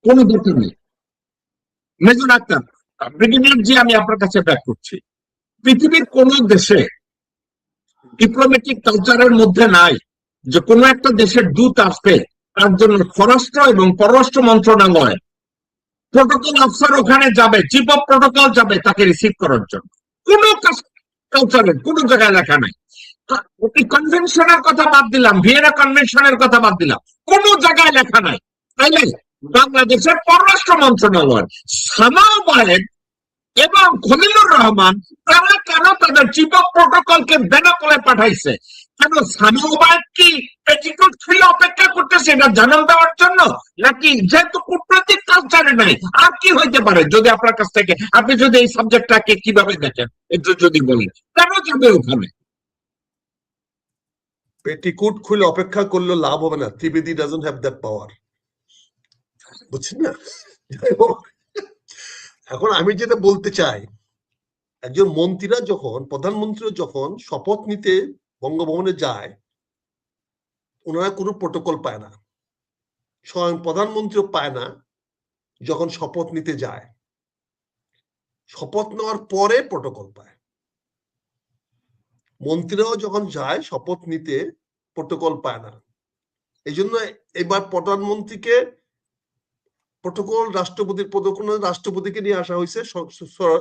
কোনো দরকার নেই। মেজর আক্তার, ব্রিগেডিয়ার জি, আমি আপনার কাছে ব্যাক করছি। পৃথিবীর কোন দেশে ডিপ্লোম্যাটিক কালচারের মধ্যে নাই যে কোনো একটা দেশের দূত আসবে, তার জন্য স্বরাষ্ট্র এবং পররাষ্ট্র মন্ত্রণালয় প্রোটোকল অফিসার ওখানে যাবে, চিফ অফ প্রোটোকল যাবে তাকে রিসিভ করার জন্য। কোন কালচারের কোন জায়গায় লেখা নাই। কনভেনশনের কথা বাদ দিলাম, ভিয়েনা কনভেনশনের কথা বাদ দিলাম, কোন জায়গায় লেখা নাই। তাইলে বাংলাদেশের পররাষ্ট্র মন্ত্রণালয় সানাওবায়েদ এবং খলিলুর রহমান তারা কেন তাদের চিফ অফ প্রোটোকলকে বেনাপোলে পাঠাইছে? কেন সানাওবায়েদ কি পেটিকোট খুলে অপেক্ষা করতেছে এটা জানান দেওয়ার জন্য, নাকি যেহেতু কূটনৈতিক কালচারে নাই আর কি হইতে পারে? যদি আপনার কাছ থেকে, আপনি যদি এই সাবজেক্টটাকে কিভাবে দেখেন একটু যদি বলেন, কেন যাবে ওখানে? পেটিকোট খুলে অপেক্ষা করলে লাভ হবে না। ত্রিবেদী ডাজন্ট হ্যাভ দ্যাট পাওয়ার, বুঝছেন না? এখন আমি যেটা বলতে চাই, একজন মন্ত্রীরা যখন, প্রধানমন্ত্রীরা যখন শপথ নিতে বঙ্গভবনে যায়, ওনারা কোনো প্রোটোকল পায় না। স্বয়ং প্রধানমন্ত্রীও পায় না যখন শপথ নিতে যায়। শপথ নেওয়ার পরে প্রোটোকল পায়। মন্ত্রীরাও যখন যায় শপথ নিতে, প্রোটোকল পায় না। এই জন্য এবার প্রধানমন্ত্রীকে প্রোটোকল রাষ্ট্রপতির প্রোটোকল রাষ্ট্রপতিকে নিয়ে আসা হয়েছে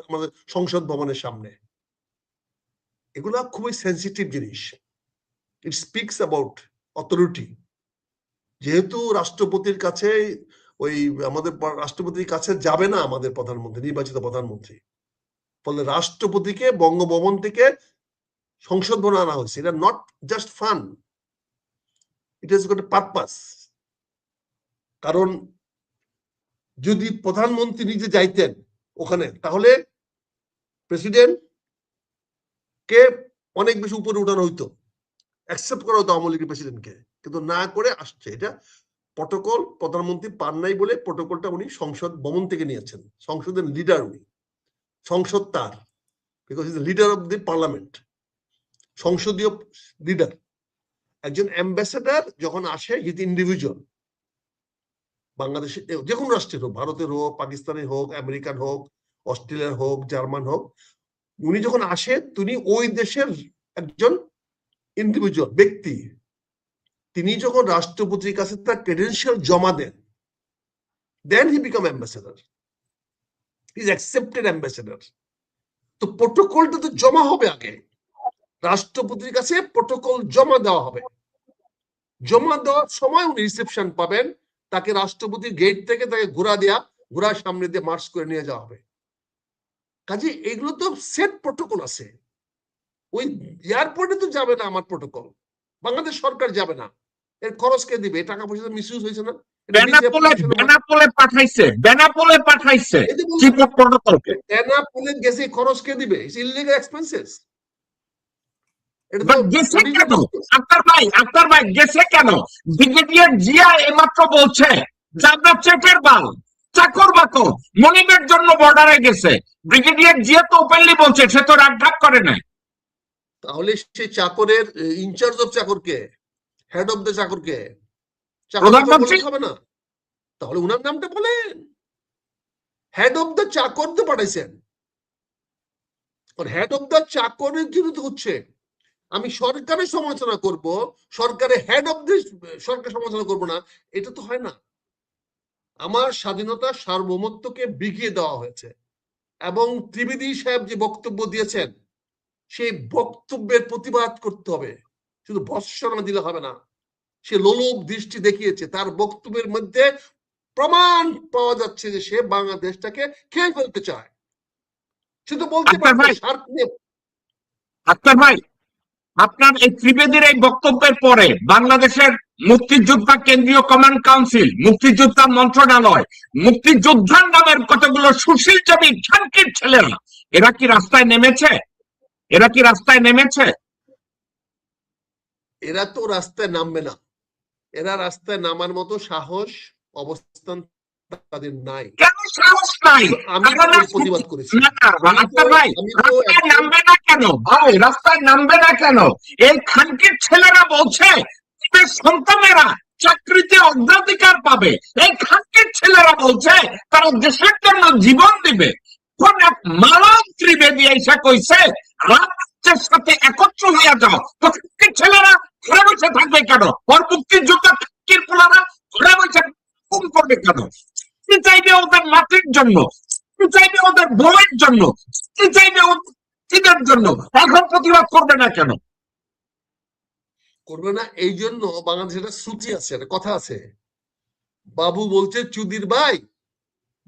আমাদের সংসদ ভবনের সামনে। এগুলা খুবই সেন্সিটিভ জিনিস। ইট স্পিক্স অ্যাবাউট অথরিটি। যেহেতু রাষ্ট্রপতির কাছে, ওই আমাদের রাষ্ট্রপতির কাছে যাবে না আমাদের প্রধানমন্ত্রী, নির্বাচিত প্রধানমন্ত্রী, ফলে রাষ্ট্রপতিকে বঙ্গভবন থেকে সংসদ ভবনে আনা হয়েছে। এটা not just fun, it is got a purpose. কারণ যদি প্রধানমন্ত্রী নিজে যাইতেন ওখানে, তাহলে প্রেসিডেন্ট কে অনেক বেশি উপরে উঠানো হইতো, অ্যাকসেপ্ট করা হতো আওয়ামী লীগের প্রেসিডেন্টকে, কিন্তু না করে আসছে। এটা প্রোটোকল প্রধানমন্ত্রী পান নাই বলে প্রোটোকলটা উনি সংসদ ভবন থেকে নিয়েছেন। সংসদের লিডার উনি, সংসদ তার, because is leader of the parliament, সংসদীয় লিডার। একজন অ্যাম্বাসেডার যখন আসে, হিজ ইন্ডিভিজুয়াল, বাংলাদেশের যে কোনো রাষ্ট্রের হোক, ভারতের হোক, পাকিস্তানের হোক, আমেরিকান হোক, অস্ট্রেলিয়ার হোক, জার্মান হোক, উনি যখন আসে তিনি ওই দেশের একজন ইন্ডিভিজুয়াল ব্যক্তি। তিনি যখন রাষ্ট্রপতির কাছে তার ক্রেডেনশিয়াল জমা দেন, then he become ambassador, is accepted ambassador. তো প্রোটোকলটা তো জমা হবে আগে, রাষ্ট্রপতির কাছে প্রোটোকল জমা দেওয়া হবে। জমা দেওয়ার সময় উনি রিসেপশন পাবেন, তাকে রাষ্ট্রপতির গেট থেকে তাকে ঘোড়ার সামনে দিয়ে মার্চ করে নিয়ে যাওয়া হবে। কাজে এগুলো তো সেট প্রোটোকল আছে। ওই এয়ারপোর্টে তো যাবে না আমার প্রোটোকল, বাংলাদেশ সরকার যাবে না। এর খরচ কে দিবে? টাকা পয়সা মিসইউজ হয়েছে না? বেনাপোলে পাঠাইছে চিফ অফ প্রোটোকলকে। বেনাপোলে গেছে, খরচ কে দিবে? It's illegal expenses. আক্তার ভাই গেছে কেন? ব্রিগেডিয়ার জিয়া এইমাত্র বলছে যে আমরা চেকের বাল, চাকর বাকর মনিবের জন্য বর্ডারে গেছে। ব্রিগেডিয়ার জিয়া তো ওপেনলি বলছে সে তো রাগঢাক করে নাই। তাহলে সেই চাকরের ইনচার্জ অফ চাকরকে, হেড অফ দ্য চাকরকে, প্রধানমন্ত্রী হবে না? তাহলে উনার নামটা বলেন। হেড অফ দ্য চাকর তো পাঠাইছেন, হেড অফ দ্য চাকরের জন্য হচ্ছে। আমি সরকারের সমালোচনা করব, সরকারের হেড অফ দ্য সরকার সমালোচনা করব না, এটা তো হয় না। আমার স্বাধীনতা সার্বভৌমত্বকে বিকিয়ে দেওয়া হয়েছে, এবং ত্রিবেদী সাহেব যে বক্তব্য দিয়েছেন সেই বক্তব্যের প্রতিবাদ করতে হবে, শুধু ভৎসনা দিলে হবে না। সে লোলুপ দৃষ্টি দেখিয়েছে, তার বক্তব্যের মধ্যে প্রমাণ পাওয়া যাচ্ছে যে সে বাংলাদেশটাকে খেয়ে ফেলতে চায়। শুধু বলতে পারবে স্বার্থ নিয়ে। আক্তার ভাই, আপনার এই ত্রিবেদীর এই বক্তব্যের পরে বাংলাদেশের মুক্তিযোদ্ধা কেন্দ্রীয় কমান্ড কাউন্সিল, মুক্তিযোদ্ধা মন্ত্রণালয়, মুক্তিযোদ্ধার নামের কতগুলো সুশীলচারী খানকির ছেলেরা এরা কি রাস্তায় নেমেছে? এরা কি রাস্তায় নেমেছে? এরা তো রাস্তায় নামবে না। এরা রাস্তায় নামার মতো সাহস, অবস্থান তাদের নাই। কেন সাহস নাই? আমি প্রতিবাদ করেছি। নামবে না কেন ভাই? রাস্তায় নামবে না কেন? এই খানকির ছেলেরা বলছে সন্তানেরা চাকরিতে অগ্রাধিকার পাবে, এই খানকির ছেলেরা বলছে তারা দেশের জন্য জীবন দিবে। কোন এক মানব ত্রিবেদী এসে কইছে রাজ্যের সাথে একত্র হইয়া যাও, তো খানকির ছেলেরা ঘরে বসে থাকবে কেন? ওর মুক্তিযুদ্ধ খানকির পোলারা ঘরে বসে খুন করবে কেন? চাইবে ওদের নাতির জন্য, চাইবে ওদের বউয়ের জন্য, চাইবে ওদের জন্য, এখন প্রতিবাদ করবে না কেন? করবে না এই জন্য বাংলাদেশে একটা শ্রুতি আছে, একটা কথা আছে, বাবু বলছে চুদির ভাই,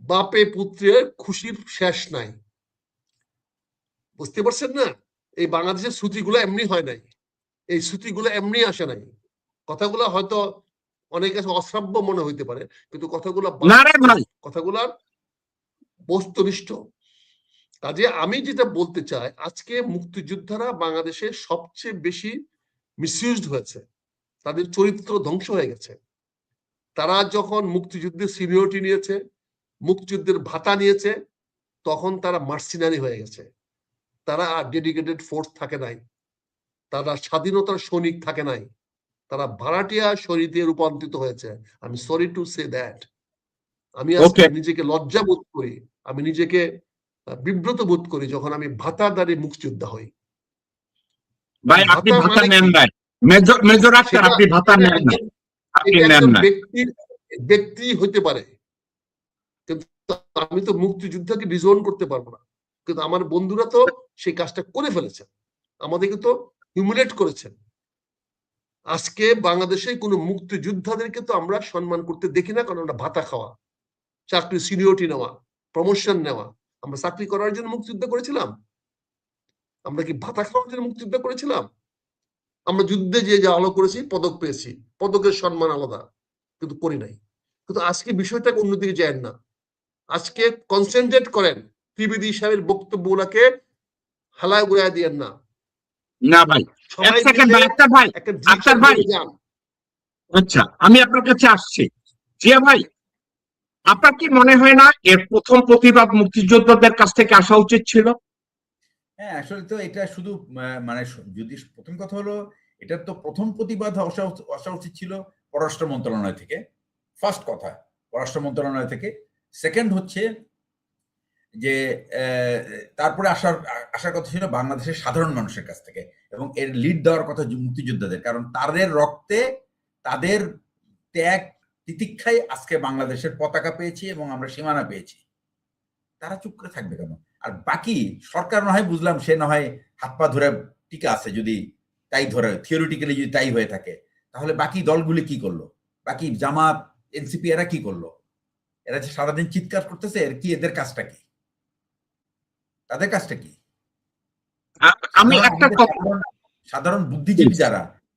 বাপে পুত্রের খুশির শেষ নাই। বুঝতে পারছেন না? এই বাংলাদেশের শ্রুতিগুলো এমনি হয় নাই, এই শ্রুতিগুলো এমনি আসে নাই। কথাগুলো হয়তো অনেক কাছে অশ্রাব্য মনে হইতে পারে, কিন্তু কথাগুলো কথাগুলার বস্তুনিষ্ঠ। কাজে আমি যেটা বলতে চাই, আজকে মুক্তিযোদ্ধারা বাংলাদেশে সবচেয়ে বেশি মিসইউজড হয়েছে, তাদের চরিত্র ধ্বংস হয়ে গেছে। তারা যখন মুক্তিযুদ্ধের সিনিয়রিটি নিয়েছে, মুক্তিযুদ্ধের ভাতা নিয়েছে, তখন তারা মার্সিনারি হয়ে গেছে। তারা আর ডেডিকেটেড ফোর্স থাকে নাই, তারা স্বাধীনতার সৈনিক থাকে নাই, তারা ভাড়াটিয়া শরীরে রূপান্তরিত হয়েছে। আমি সরি টু সে দ্যাট। আমি আজকে নিজেকে লজ্জা বোধ করি, আমি নিজেকে বিব্রত বোধ করি যখন আমি ভাতাদারি মুক্তিযোদ্ধা হই। ভাই আপনি ভাতা নেন না, মেজর আক্তার আপনি ভাতা নেন না, আপনি নেন না। ব্যক্তি হতে পারে, কিন্তু আমি তো মুক্তিযুদ্ধকে ডিজোন করতে পারবো না। কিন্তু আমার বন্ধুরা তো সেই কাজটা করে ফেলেছেন, আমাদেরকে তো হিউমিলেট করেছেন। আজকে বাংলাদেশে কোনো মুক্তিযোদ্ধাদেরকে তো আমরা সম্মান করতে দেখি না, কারণ আমরা ভাতা খাওয়া, চাকরি সিনিয়রিটি নেওয়া, প্রমোশন নেওয়া। আমরা চাকরি করার জন্য মুক্তিযুদ্ধ করেছিলাম? আমরা কি ভাতা খাওয়ার জন্য মুক্তিযুদ্ধ করেছিলাম? আমরা যুদ্ধে যে যা আলো করেছি, পদক পেয়েছি, পদকের সম্মান আলাদা, কিন্তু করি নাই। কিন্তু আজকে বিষয়টাকে অন্যদিকে যায় না, আজকে কনসেন্ট্রেট করেন ত্রিবেদী সাহেবের বক্তব্যগুলোকে হালায় গুড়ায় দিয়েন না। না ভাই, এক সেকেন্ড ভাই, আক্তার ভাই, আচ্ছা আমি আপনার কাছে আসছি। জিয়া ভাই, আপনার কি মনে হয় না এর প্রথম প্রতিবাদ মুক্তিযোদ্ধাদের কাছ থেকে আসা উচিত ছিল? হ্যাঁ, আসলে তো এটা শুধু মানে যদি প্রথম কথা হলো, এটার তো প্রথম প্রতিবাদ আসা উচিত ছিল পররাষ্ট্র মন্ত্রণালয় থেকে, ফার্স্ট কথা পররাষ্ট্র মন্ত্রণালয় থেকে। সেকেন্ড হচ্ছে যে তারপরে আসার কথা ছিল বাংলাদেশের সাধারণ মানুষের কাছ থেকে, এবং এর লিড দেওয়ার কথা মুক্তিযোদ্ধাদের, কারণ তাদের রক্তে, তাদের ত্যাগ তিতিক্ষায় আজকে বাংলাদেশের পতাকা পেয়েছি এবং আমরা সীমানা পেয়েছি। তারা চুপ করে থাকবে কেন? আর বাকি সরকার না হয় বুঝলাম, সে না হয় হাত পা ধরে টিকা আছে, যদি তাই ধরে থিওরিটিক্যালি যদি তাই হয়ে থাকে, তাহলে বাকি দলগুলি কি করলো? বাকি জামাত, এনসিপি এরা কি করলো? এরা যে সারাদিন চিৎকার করতেছে, এর কি, এদের কাজটা কি? তাদের কাজটা কি? আমি একটা সাধারণ বুদ্ধিজীবী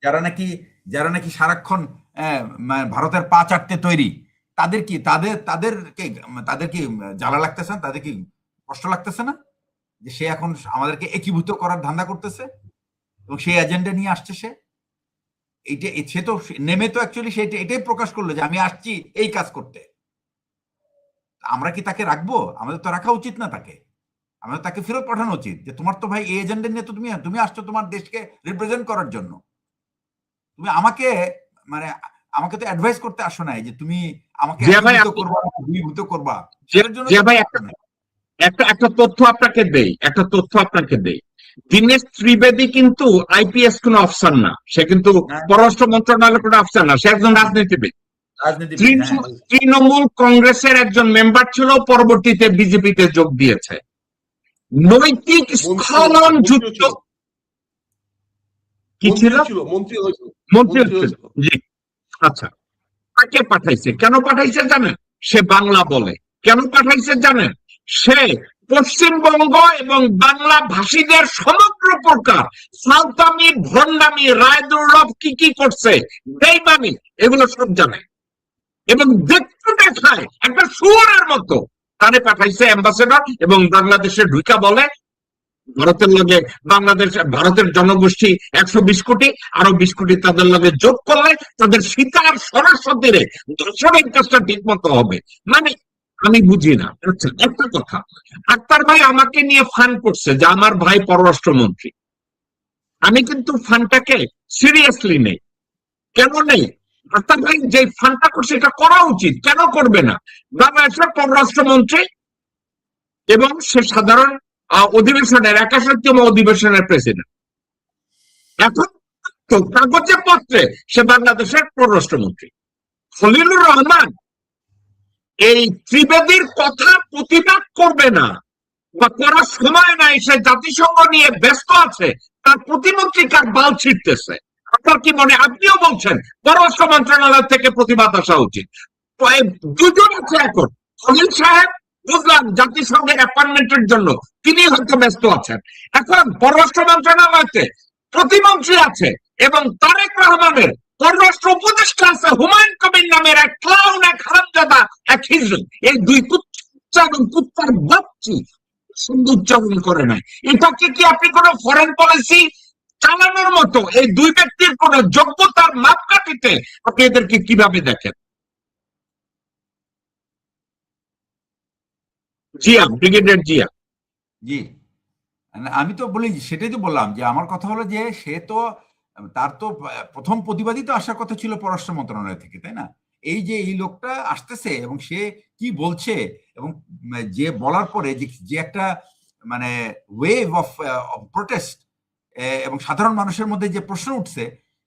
যারা নাকি সারাক্ষণ ভারতের পা চাটতে তৈরি, তাদের কি, তাদের কি জ্বালা লাগতেছে না? তাদের কি কষ্ট লাগতেছে না যে সে এখন আমাদেরকে একীভূত করার ধান্দা করতেছে এবং সেই এজেন্ডা নিয়ে আসছে? সে তো নেমে তো অ্যাকচুয়ালি এটাই প্রকাশ করলো যে আমি আসছি এই কাজ করতে। আমরা কি তাকে রাখবো? আমাদের তো রাখা উচিত না তাকে, আমাদের তাকে ফেরত পাঠানো উচিত। যে তোমার তো ভাই এই এজেন্ডা নিয়ে তো তুমি আসছো তোমার দেশকে রিপ্রেজেন্ট করার জন্য, তুমি আমাকে তো অ্যাডভাইস করতে আসো নাই যে তুমি আমাকে ভূত করবা। একটা তথ্য আপনাকে দেই, দীনেশ ত্রিবেদী কিন্তু আইপিএস কোন অফিসার না, সে কিন্তু পররাষ্ট্র মন্ত্রণালয়ের কোন অফিসার না, সে একজন রাজনীতিবিদ। তৃণমূল কংগ্রেসের একজন মেম্বার ছিল, পরবর্তীতে বিজেপিতে যোগ দিয়েছে। নৈতিক স্খলন যুক্ত কি ছিল? মন্ত্রী হয়েছিল। জি, আচ্ছা। কাকে পাঠাইছে, কেন পাঠাইছে জানেন? সে বাংলা বলে। কেন পাঠাইছে জানেন? সে পশ্চিমবঙ্গ এবং বাংলা ভাষীদের সমগ্র প্রকার সাঁওতামি, ভণ্ডামি, রায় দুর্লভ কি করছে, বেইমানি, এগুলো সব জানে এবং দেখতে দেখায় একটা শুয়োরের মতো। তারে পাঠাইছে অ্যাম্বাসেডর, এবং বাংলাদেশে ঢুকা বলে ভারতের লগে ভারতের জনগোষ্ঠী 120 কোটি, আরো 20 কোটি তাদের লগে যোগ করলে তাদের সীতার সরাসরি দর্শনের কাজটা ঠিক মতো হবে। মানে আমি বুঝি না। আচ্ছা, একটা কথা, আক্তার ভাই আমাকে নিয়ে ফান করছে যে আমার ভাই পররাষ্ট্রমন্ত্রী। আমি কিন্তু ফানটাকে সিরিয়াসলি নেই। কেন নেই? আক্তার ভাই যে ফান্ডটা করছে এটা করা উচিত, কেন করবে না? বাংলাদেশের পররাষ্ট্রমন্ত্রী এবং সে সাধারণ অধিবেশনের 61তম অধিবেশনের প্রেসিডেন্ট, এখন তো কাগজে পত্রে সে বাংলাদেশের পররাষ্ট্রমন্ত্রী। খলিলুর রহমান এই ত্রিবেদীর কথা প্রতিবাদ করবে না বা করার সময় নাই, সে জাতিসংঘ নিয়ে ব্যস্ত আছে, তার প্রতিমন্ত্রী কার বাল ছিটতেছে। আপনার কি মনে, আপনিও বলছেন পররাষ্ট্র মন্ত্রণালয় থেকে প্রতিবাদ আসা উচিত, তো এই দুজন আছে এখন। খলিল সাহেব বুঝলাম জাতিসংঘের অ্যাপয়েন্টমেন্টের জন্য তিনি হয়তো ব্যস্ত আছেন, এখন পররাষ্ট্র মন্ত্রণালয়তে প্রতিমন্ত্রী আছে এবং তারেক রহমানের পররাষ্ট্র উপদেষ্টা আছে হুমায়ুন কবির নামের এক ক্লাউন, এক হারামজাদা, এক হিজড়া। এই দুই কুত্তার বাচ্চি সুন্দর উচ্চারণ করে নাই। এটাকে কি আপনি কোন ফরেন পলিসি চালানোর মতো এই দুই ব্যক্তির কোন যোগ্যতার মাপকাঠিতে আপনি এদেরকে কিভাবে দেখেন? জিয়া, ব্রিগেডিয়ার জিয়া। জি, আমি তো বলি, সেটাই তো বললাম যে আমার কথা হলো যে সে তো, তার তো প্রথম প্রতিবাদী তো আসার কথা ছিল পররাষ্ট্র মন্ত্রণালয় থেকে, তাই না? এই যে এই লোকটা আসতেছে এবং সে কি বলছে এবং যে বলার পরে যে একটা মানে ওয়েভ অফ প্রোটেস্ট এবং সাধারণ মানুষের মধ্যে যে প্রশ্ন উঠছে,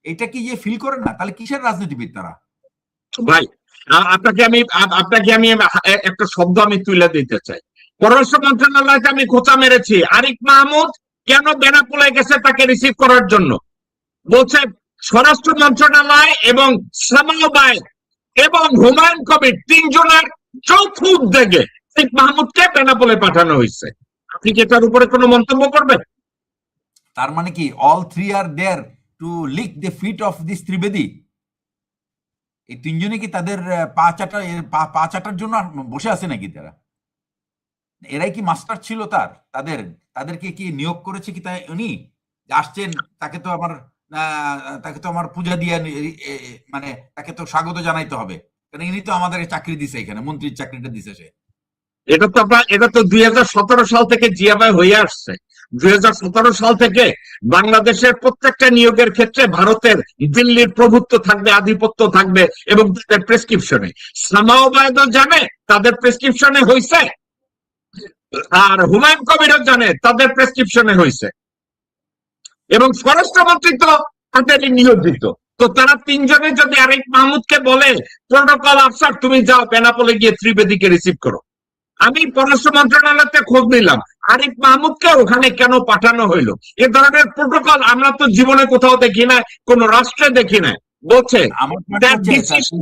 এটা কি যে ফিল করে না, তাহলে কিসের রাজনীতিবিদ তারা? ভাই আপনাকে আমি একটা শব্দ আমি তুলে দিতে চাই। পররাষ্ট্র মন্ত্রণালয়কে আমি খোঁচা মেরেছি, আরিফ মাহমুদ কেন বেনাপোলে গেছে তাকে রিসিভ করার জন্য, বলছে স্বরাষ্ট্র মন্ত্রণালয় এবং সামাওবাই এবং হুমায়ুন কবির তিনজনের যৌথ উদ্যোগে আরিফ মাহমুদকে বেনাপোলে পাঠানো হয়েছে। আপনি কি এটার উপরে কোনো মন্তব্য করবেন? তার মানে কি all three are there to lick the feet of this Trivedi? এই তিনজনে কি তাদের পা চাটার জন্য বসে আছে নাকি তারা? এরাই কি মাস্টার ছিল তাদেরকে কি নিয়োগ করেছে কি তাই উনি আসছেন? তাকে তো আমার পূজা দিয়ে মানে তাকে তো স্বাগত জানাইতে হবে, কারণ ইনি তো আমাদের চাকরি দিছে, এখানে মন্ত্রীর চাকরিটা দিছে সে। এটা তো 2017 সাল থেকে জিয়াবাই হয়ে আসছে। 2017 সাল থেকে বাংলাদেশের প্রত্যেকটা নিয়োগের ক্ষেত্রে ভারতের দিল্লির প্রভুত্ব থাকবে, আধিপত্য থাকবে এবং তাদের প্রেসক্রিপশনে সামাওবায়দও জানে তাদের প্রেসক্রিপশনে হয়েছে, আর হুমায়ুন কবিরও জানে তাদের প্রেসক্রিপশনে হয়েছে, এবং স্বরাষ্ট্রমন্ত্রী তো তাদেরই নিয়োজিত। তো তারা তিনজনে যদি আরিফ মাহমুদকে বলে প্রোটোকল অফিসার তুমি যাও বেনাপোলে গিয়ে ত্রিবেদীকে রিসিভ করো, আমি পররাষ্ট্র মন্ত্রণালয়তে খোঁজ নিলাম আরিফ মাহমুদকে ওখানে কেন পাঠানো হইলো। এ ধরনের প্রোটোকল আমরা তো জীবনে কোথাও দেখি না, কোন রাষ্ট্রে দেখি না। বলছে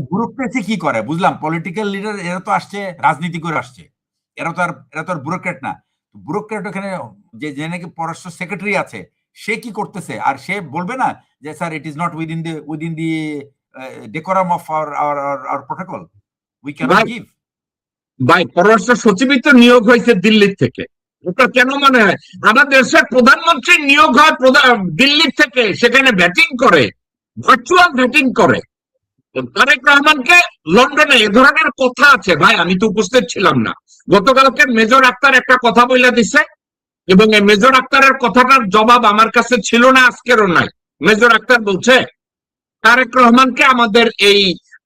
ব্যুরোক্রেসি কি করে বুঝলাম, পলিটিক্যাল লিডার এরা তো আসছে রাজনীতি করে আসছে, এরা তো আর ব্যুরোক্রেট না। ব্যুরোক্রেট ওখানে যে নাকি পররাষ্ট্র সেক্রেটারি আছে, সে কি করতেছে? আর সে বলবে না যে sir it is not within the decorum of our protocol, we cannot give. ভাই পররাষ্ট্র সচিবই তো নিয়োগ হয়েছে দিল্লির থেকে, ওটা কেন মনে হয় আমাদের দেশের প্রধানমন্ত্রী নিয়োগ হয় দিল্লির থেকে, সেখানে ব্যাটিং করে, ভার্চুয়াল ব্যাটিং করে। তারেক রহমানকে লন্ডনে এ ধরনের কথা আছে ভাই, আমি তো উপস্থিত ছিলাম না, গতকালকে মেজর আক্তার একটা কথা বলে দিছে এবং এই মেজর আক্তারের কথাটার জবাব আমার কাছে ছিল না, আজকেরও নাই। মেজর আক্তার বলছে তারেক রহমানকে আমাদের এই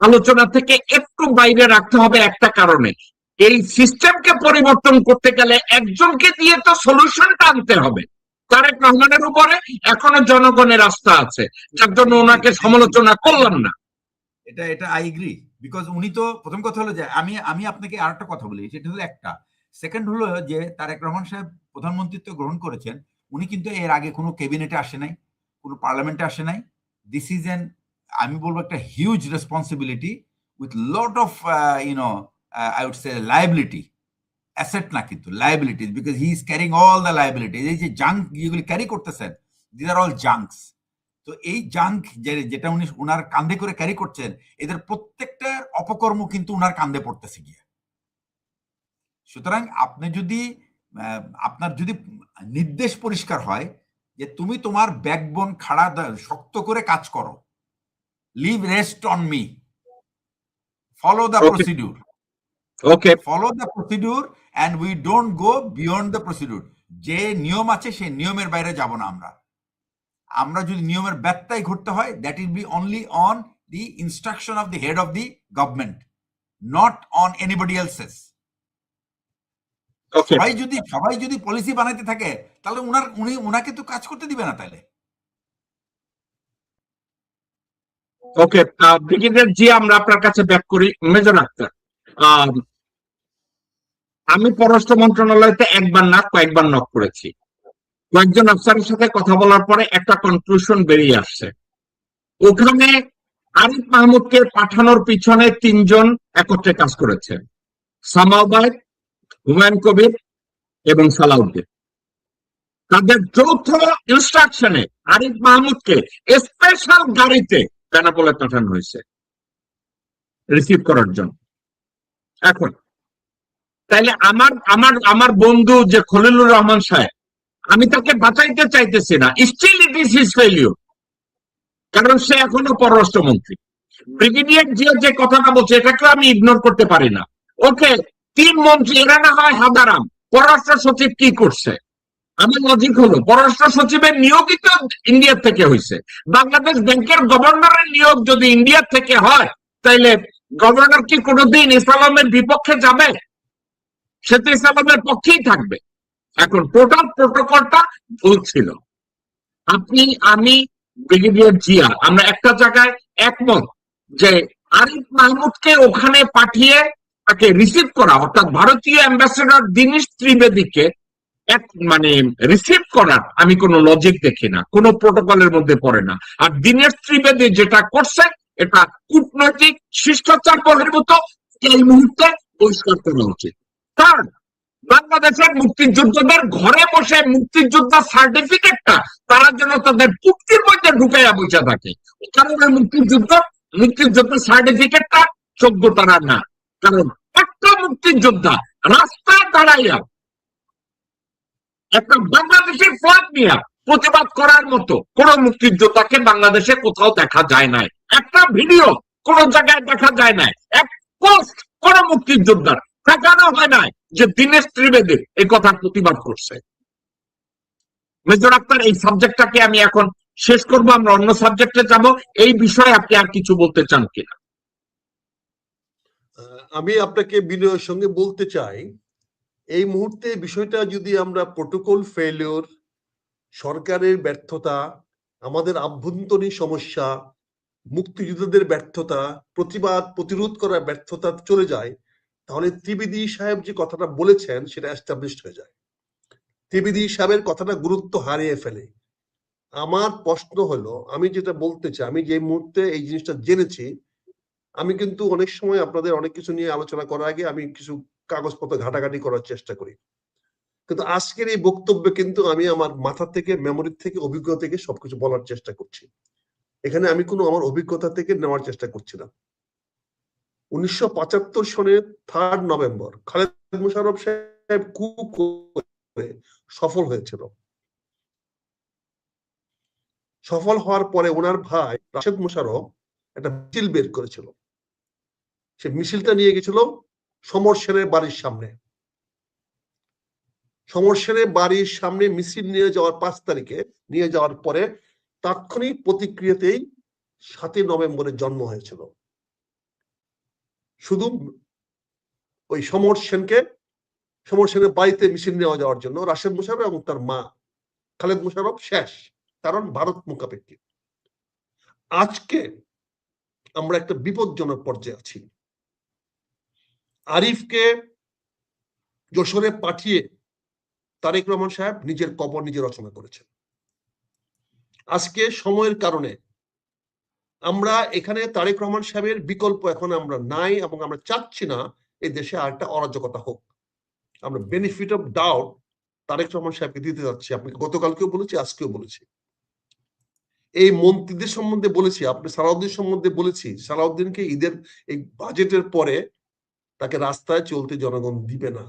আলোচনা থেকে একটু বাইরে রাখতে হবে একটা কারণে, এই সিস্টেমকে পরিবর্তন করতে গেলে একজনকে দিয়ে তো সলিউশনটা আনতে হবে। তারেক রহমানের উপরে এখনো জনগণের আস্থা আছে, যার জন্য ওনাকে সমালোচনা করলাম না। এটা আই এগ্রি, বিকজ উনি তো প্রথম কথা হলো যে আমি আপনাকে আরেকটা কথা বলি, সেটা হলো একটা। সেকেন্ড হলো যে তারেক রহমান সাহেব প্রধানমন্ত্রিত্ব গ্রহণ করেছেন, উনি কিন্তু এর আগে কোনো ক্যাবিনেটে আসে নাই, কোনো পার্লামেন্টে আসে নাই। দিস ইজ আমি বলবো একটা huge responsibility with lot of I would say liability, asset না কিন্তু liabilities, because he is carrying all the liabilities. এই যে জাঙ্ক যেগুলি ক্যারি করতেছেন, these are all junks. তো এই জাঙ্ক যেটা উনি উনার কাঁধে করে ক্যারি করছেন, এদের প্রত্যেকটার অপকর্ম কিন্তু উনার কাঁধে পড়তেছে গিয়ে। সুতরাং আপনার যদি নির্দেশ পরিষ্কার হয় যে তুমি তোমার ব্যাকবোন খাড়া শক্ত করে কাজ করো, leave rest on me, follow the procedure, okay, follow the procedure and we don't go beyond the procedure. যে নিয়ম আছে সেই নিয়মের বাইরে যাব না আমরা যদি নিয়মের ব্যত্যয় ঘটতে হয়, that will be only on the instruction of the head of the government, not on anybody else's. ওকে সবাই যদি পলিসি বানাইতে থাকে তাহলে উনাকে তো কাজ করতে দিবে না তাহলে। ওকে ব্রিগেডিয়ার জি, আমরা আপনার কাছে ব্যাক করি। মেজর আক্তার, আমি পররাষ্ট্র মন্ত্রণালয়তে একবার না কয়েকবার নক করেছি। কয়েকজন অফিসারের সাথে কথা বলার পরে একটা কনক্লুশন বেরিয়ে আসছে, ওখানে আরিফ মাহমুদকে পাঠানোর পিছনে 3 জন একত্রে কাজ করেছে, সামাওয়াত, হুমায়ুন কবির এবং সালাউদ্দিন। তাদের যৌথ ইনস্ট্রাকশনে আরিফ মাহমুদকে স্পেশাল গাড়িতে বেনাপোলে পাঠানো হয়েছে রিসিভ করার জন্য। এখন তাইলে আমার বন্ধু যে খলিলুর রহমান সাহেব, আমি তাকে বাঁচাইতে চাইতেছি না, still it is his failure, কারণ সে এখনো পররাষ্ট্রমন্ত্রী। ব্রিগেডিয়ার জিও যে কথাটা বলছে এটাকে আমি ইগনোর করতে পারি না। ওকে, 3 মন্ত্রী, এরা না হয় হাদারাম, পররাষ্ট্র সচিব কি করছে? আমার লজিক হলো পররাষ্ট্র সচিবের নিয়োগই তো ইন্ডিয়া থেকে হয়েছে। বাংলাদেশ ব্যাংকের গভর্নরের নিয়োগ যদি ইন্ডিয়া থেকে হয়, তাইলে গভর্নর কি কোনোদিন ইসলামের বিপক্ষে যাবে? সে তো ইসলামের পক্ষেই থাকবে। এখন টোটাল প্রোটোকলটা ভুল ছিল। আপনি, আমি, ব্রিগেডিয়ার জিয়া, আমরা একটা জায়গায় একমত যে আরিফ মাহমুদকে ওখানে পাঠিয়ে তাকে রিসিভ করা, অর্থাৎ ভারতীয় অ্যাম্বাসেডর দীনেশ ত্রিবেদীকে রিসিভ করার আমি কোনো লজিক দেখি না, কোনো প্রোটোকলের মধ্যে পড়ে না। আর দীনেশ ত্রিবেদী যেটা করছে এটা কূটনৈতিক শিষ্টাচার বহির্ভূত, এই মুহূর্তে পরিষ্কার করা উচিত। কারণ বাংলাদেশের মুক্তিযোদ্ধাদের ঘরে বসে মুক্তিযোদ্ধার সার্টিফিকেটটা তারা যেন তাদের চুক্তির মধ্যে ঢুকাইয়া বসে থাকে। কারণ মুক্তিযোদ্ধা সার্টিফিকেটটা যোগ্য তারা না। কারণ একটা মুক্তিযোদ্ধা রাস্তায় দাঁড়াইয়া একটা বাংলাদেশের ফ্ল্যাগ নিয়ে প্রতিবাদ করার মতো কোন মুক্তিযোদ্ধাকে বাংলাদেশে কোথাও দেখা যায় নাই। একটা ভিডিও কোন জায়গায় দেখা যায় নাই, এক পোস্ট কোন মুক্তিযোদ্ধার দেখানো হয় নাই যে দীনেশ ত্রিবেদী এই কথার প্রতিবাদ করছে। মেজর আক্তার, এই সাবজেক্টটাকে আমি এখন শেষ করব, আমরা অন্য সাবজেক্টে যাব। এই বিষয়ে আপনি আর কিছু বলতে চান কিনা? আমি আপনাকে বিনয়ের সঙ্গে বলতে চাই, এই মুহূর্তে বিষয়টা যদি আমরা প্রোটোকল ফেলিওর, সরকারের ব্যর্থতা, আমাদের আভ্যন্তরীণ সমস্যা, মুক্তিযোদ্ধাদের ব্যর্থতা, প্রতিরোধ করার ব্যর্থতা চলে যায়, তাহলে ত্রিবেদী সাহেব যে কথাটা বলেছেন সেটা এস্টাবলিশড হয়ে যায়। ত্রিবেদী সাহেবের কথাটা গুরুত্ব হারিয়ে ফেলে। আমার প্রশ্ন হলো, আমি যেটা বলতে চাই, আমি যে মুহূর্তে এই জিনিসটা জেনেছি, আমি কিন্তু অনেক সময় আপনাদের অনেক কিছু নিয়ে আলোচনা করার আগে আমি কিছু কাগজপত্র ঘাটাঘাটি করার চেষ্টা করি, কিন্তু আজকের এই বক্তব্যে কিন্তু আমি আমার মাথা থেকে, মেমোরি থেকে, অভিজ্ঞতা থেকে সবকিছু বলার চেষ্টা করছি। এখানে আমি কোনো আমার অভিজ্ঞতা থেকে নেওয়ার চেষ্টা করছি না। 1975 সনের 3 নভেম্বর খালেদ মোশাররফ সাহেব কু করে সফল হয়েছিল। সফল হওয়ার পরে ওনার ভাই রাশেদ মোশাররফ একটা মিছিল বের করেছিল। সে মিছিলটা নিয়ে গেছিল সমর সেনের বাড়ির সামনে। সমর সেনের বাড়ির সামনে মিছিল নিয়ে যাওয়ার 5 তারিখে নিয়ে যাওয়ার পরে তাৎক্ষণিক প্রতিক্রিয়াতেই 7 নভেম্বরের জন্ম হয়েছিল। শুধু ওই সমর সেনের বাড়িতে মিছিল নেওয়া যাওয়ার জন্য রাশেদ মোশাররফ এবং তার মা খালেদ মোশাররফ শেষ, কারণ ভারত মুখাপেক্ষী। আজকে আমরা একটা বিপজ্জনক পর্যায়ে আছি। আরিফকে যশোরে পাঠিয়ে তারেক রহমান সাহেব নিজের কবর নিজে রচনা করেছেন। আজকে সময়ের কারণে আমরা এখানে তারেক রহমান সাহেবের বিকল্প এখন আমরা নাই, এবং আমরা চাচ্ছি না এই দেশে আরেকটা অরাজকতা হোক। আমরা benefit of doubt Tarique Rahman সাহেবকে দিতে যাচ্ছি। আপনাকে গতকালকেও বলেছি, আজকেও বলেছি। এই মন্ত্রীদের সম্বন্ধে বলেছি, আপনি সালাউদ্দিন সম্বন্ধে বলেছি। সালাউদ্দিনকে ঈদের এই বাজেটের পরে তাকে রাস্তায় চলতে জনগণ দিবে না।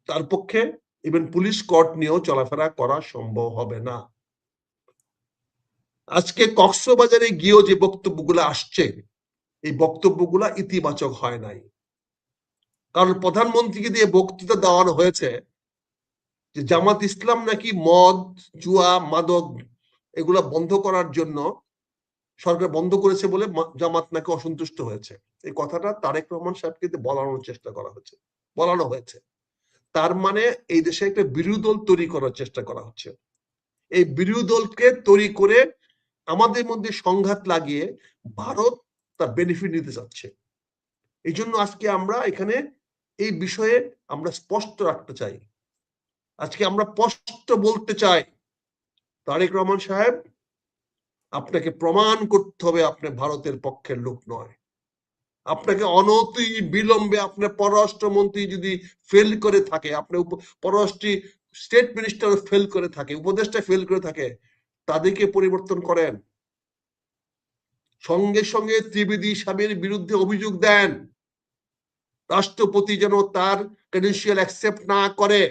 তার পক্ষে ইভেন পুলিশ কোর্ট নিয়েও চলাফেরা করা সম্ভব হবে না। আজকে কক্সবাজারে গিয়েও যে বক্তব্যগুলো আসছে, এই বক্তব্যগুলা ইতিবাচক হয় নাই। কারণ প্রধানমন্ত্রীকে দিয়ে বক্তৃতা দেওয়ানো হয়েছে যে জামাত ইসলাম নাকি মদ, জুয়া, মাদক এগুলা বন্ধ করার জন্য সরকার বন্ধ করেছে বলে জামাত নাকি অসন্তুষ্ট হয়েছে। এই কথাটা তারেক রহমান সাহেবকে বলানোর চেষ্টা করা হয়েছে, বলানো হয়েছে। তার মানে এই দেশে একটা বিরোধী দল তৈরি করার চেষ্টা করা হচ্ছে। এই বিরোধী দলকে তৈরি করে আমাদের মধ্যে সংঘাত লাগিয়ে ভারত তার বেনিফিট নিতে চাচ্ছে। এই জন্য আজকে আমরা এখানে এই বিষয়ে আমরা স্পষ্ট রাখতে চাই। আজকে আমরা স্পষ্ট বলতে চাই, তারেক রহমান সাহেব, আপনাকে প্রমাণ করতে হবে আপনি ভারতের পক্ষের লোক নয়। আপনাকে অনতি বিলম্বে আপনার পররাষ্ট্রমন্ত্রী যদি ফেল করে থাকে, আপনার পররাষ্ট্র স্টেট মিনিস্টার ফেল করে থাকে, উপদেষ্টা ফেল করে থাকে, তাদেরকে পরিবর্তন করেন। সঙ্গে সঙ্গে ত্রিবেদী সাহেবের বিরুদ্ধে অভিযোগ দেন, রাষ্ট্রপতি যেন তার ক্রেডেনশিয়াল অ্যাকসেপ্ট না করে,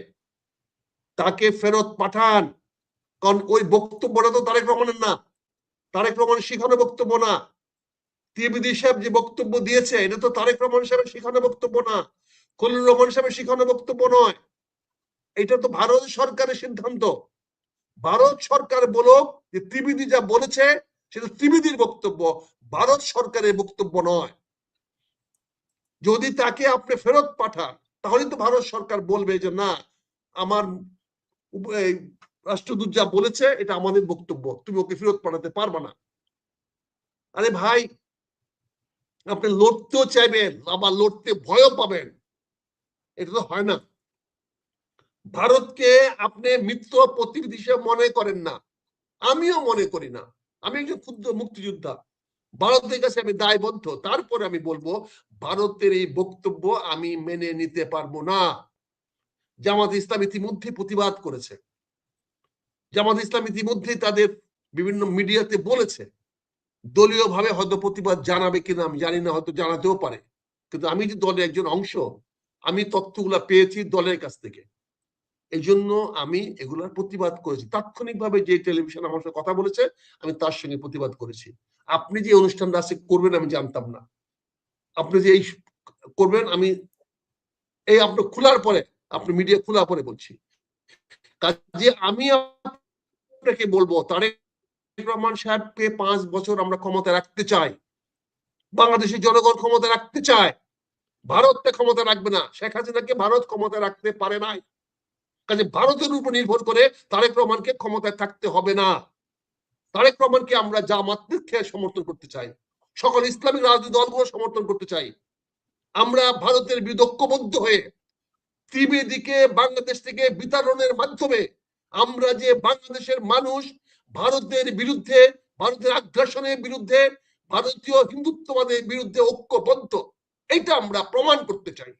তাকে ফেরত পাঠান। কারণ ওই বক্তব্যটা তো তারেক রহমানের না, তারেক রহমানের শিখানো বক্তব্য না। ত্রিবেদী সাহেব যে বক্তব্য দিয়েছে এটা তো তারেক রহমান সাহেবের শিখানো বক্তব্য না, খলিলুর রহমান সাহেবের শিখানো বক্তব্য নয়। এটা তো ভারত সরকারের সিদ্ধান্ত। ভারত সরকার বলুক যে ত্রিবেদী যা বলেছে সেটা ত্রিবেদীর বক্তব্য, ভারত সরকারের বক্তব্য নয়। যদি তাকে আপনি ফেরত পাঠান তাহলে তো ভারত সরকার বলবে যে না, আমার রাষ্ট্রদূত যা বলেছে এটা আমাদের বক্তব্য, তুমি ওকে ফেরত পাঠাতে পারবে না। আরে ভাই, আপনি লড়তেও চাইবেন আবার লড়তে ভয়ও পাবেন, এটা তো হয় না। ভারতকে আপনি মিত্র প্রতিনিধি হিসেবে মনে করেন না, আমিও মনে করি না। আমি একজন ক্ষুদ্র মুক্তিযোদ্ধা, ভারতের কাছে আমি দায়বদ্ধ। তারপরে আমি বলবো ভারতের এই বক্তব্য আমি মেনে নিতে পারবো না। জামাত ইসলাম ইতিমধ্যে প্রতিবাদ করেছে, জামাত ইসলাম ইতিমধ্যে তাদের বিভিন্ন মিডিয়াতে বলেছে। দলীয় ভাবে হয়তো প্রতিবাদ জানাবে কিনা আমি জানি না, হয়তো জানাতেও পারে। কিন্তু আমি যে দলের একজন অংশ, আমি তথ্যগুলা পেয়েছি দলের কাছ থেকে, এই জন্য আমি এগুলার প্রতিবাদ করেছি। তাৎক্ষণিকভাবে যে টেলিভিশন আমার সাথে কথা বলেছে আমি তার সঙ্গে প্রতিবাদ করেছি। আপনি যে অনুষ্ঠানটা আজকে করবেন আমি জানতাম না, আপনি যে এই করবেন আমি এই আপনি খোলার পরে, আপনি মিডিয়া খোলার পরে বলছি। কাজে আমি আপনাকে বলবো তারেক রহমান সাহেবকে 5 বছর আমরা ক্ষমতা রাখতে চাই, বাংলাদেশের জনগণ ক্ষমতা রাখতে চায়, ভারতটা ক্ষমতা রাখবে না। শেখ হাসিনাকে ভারত ক্ষমতা রাখতে পারে নাই, কাজে ভারতের উপর নির্ভর করে তারেক রহমানকে ক্ষমতায় থাকতে হবে না। তারেক রহমানকে আমরা জামাতের খেয়ে সমর্থন করতে চাই, সকল ইসলামিক রাজনৈতিক দলগুলো সমর্থন করতে চাই। আমরা ভারতের বিরুদ্ধে ঐক্যবদ্ধ হয়ে ত্রিবেদীকে বাংলাদেশ থেকে বিতাড়নের মাধ্যমে আমরা যে বাংলাদেশের মানুষ ভারতের বিরুদ্ধে, ভারতের আগ্রাসনের বিরুদ্ধে, ভারতীয় হিন্দুত্ববাদের বিরুদ্ধে ঐক্যবদ্ধ, এটা আমরা প্রমাণ করতে চাই।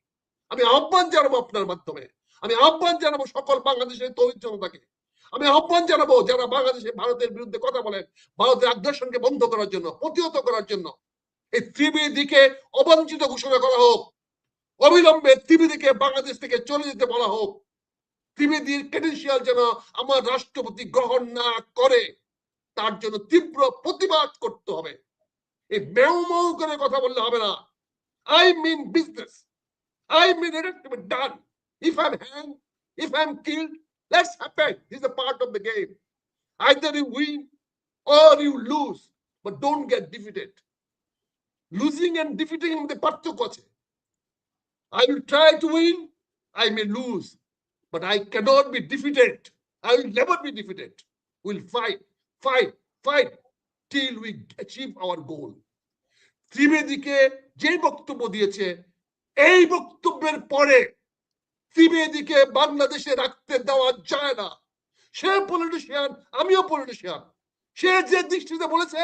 আমি আহ্বান জানাবো আপনার মাধ্যমে, আমি আহ্বান জানাবো সকল বাংলাদেশের তৌহিদ জনতাকে, আমি আহ্বান জানাবো যারা বাংলাদেশে ভারতের বিরুদ্ধে কথা বলেন, ভারতের আগ্রাসনকে বন্ধ করার জন্য, প্রতিহত করার জন্য, এই ত্রিবেদীকে অবাঞ্ছিত ঘোষণা করা হোক, অবিলম্বে ত্রিবেদীকে বাংলাদেশ থেকে চলে যেতে বলা হোক, ত্রিবেদীর ক্রেডেনশিয়াল যেন আমার রাষ্ট্রপতি গ্রহণ না করে, তার জন্য তীব্র প্রতিবাদ করতে হবে। এই মেউ মেউ করে কথা বললে হবে না। I mean business. I mean it to be done. If I'm hanged, if I'm killed, let's happen. This is a part of the game. Either you win or you lose, but don't get defeated. Losing and defeating the পার্থক্য আছে। I will try to win, I may lose, but I cannot be defeated. I will never be defeated. We'll fight, fight, fight till we achieve our goal. ত্রিবেদীকে যে বক্তব্য দিয়েছে, এই বক্তব্যের পরে ত্রিবেদীকে বাংলাদেশে রাখতে দেওয়া যায় না। সে পলিটিশিয়ান, আমিও পলিটিশিয়ান। সে যে দৃষ্টিতে বলেছে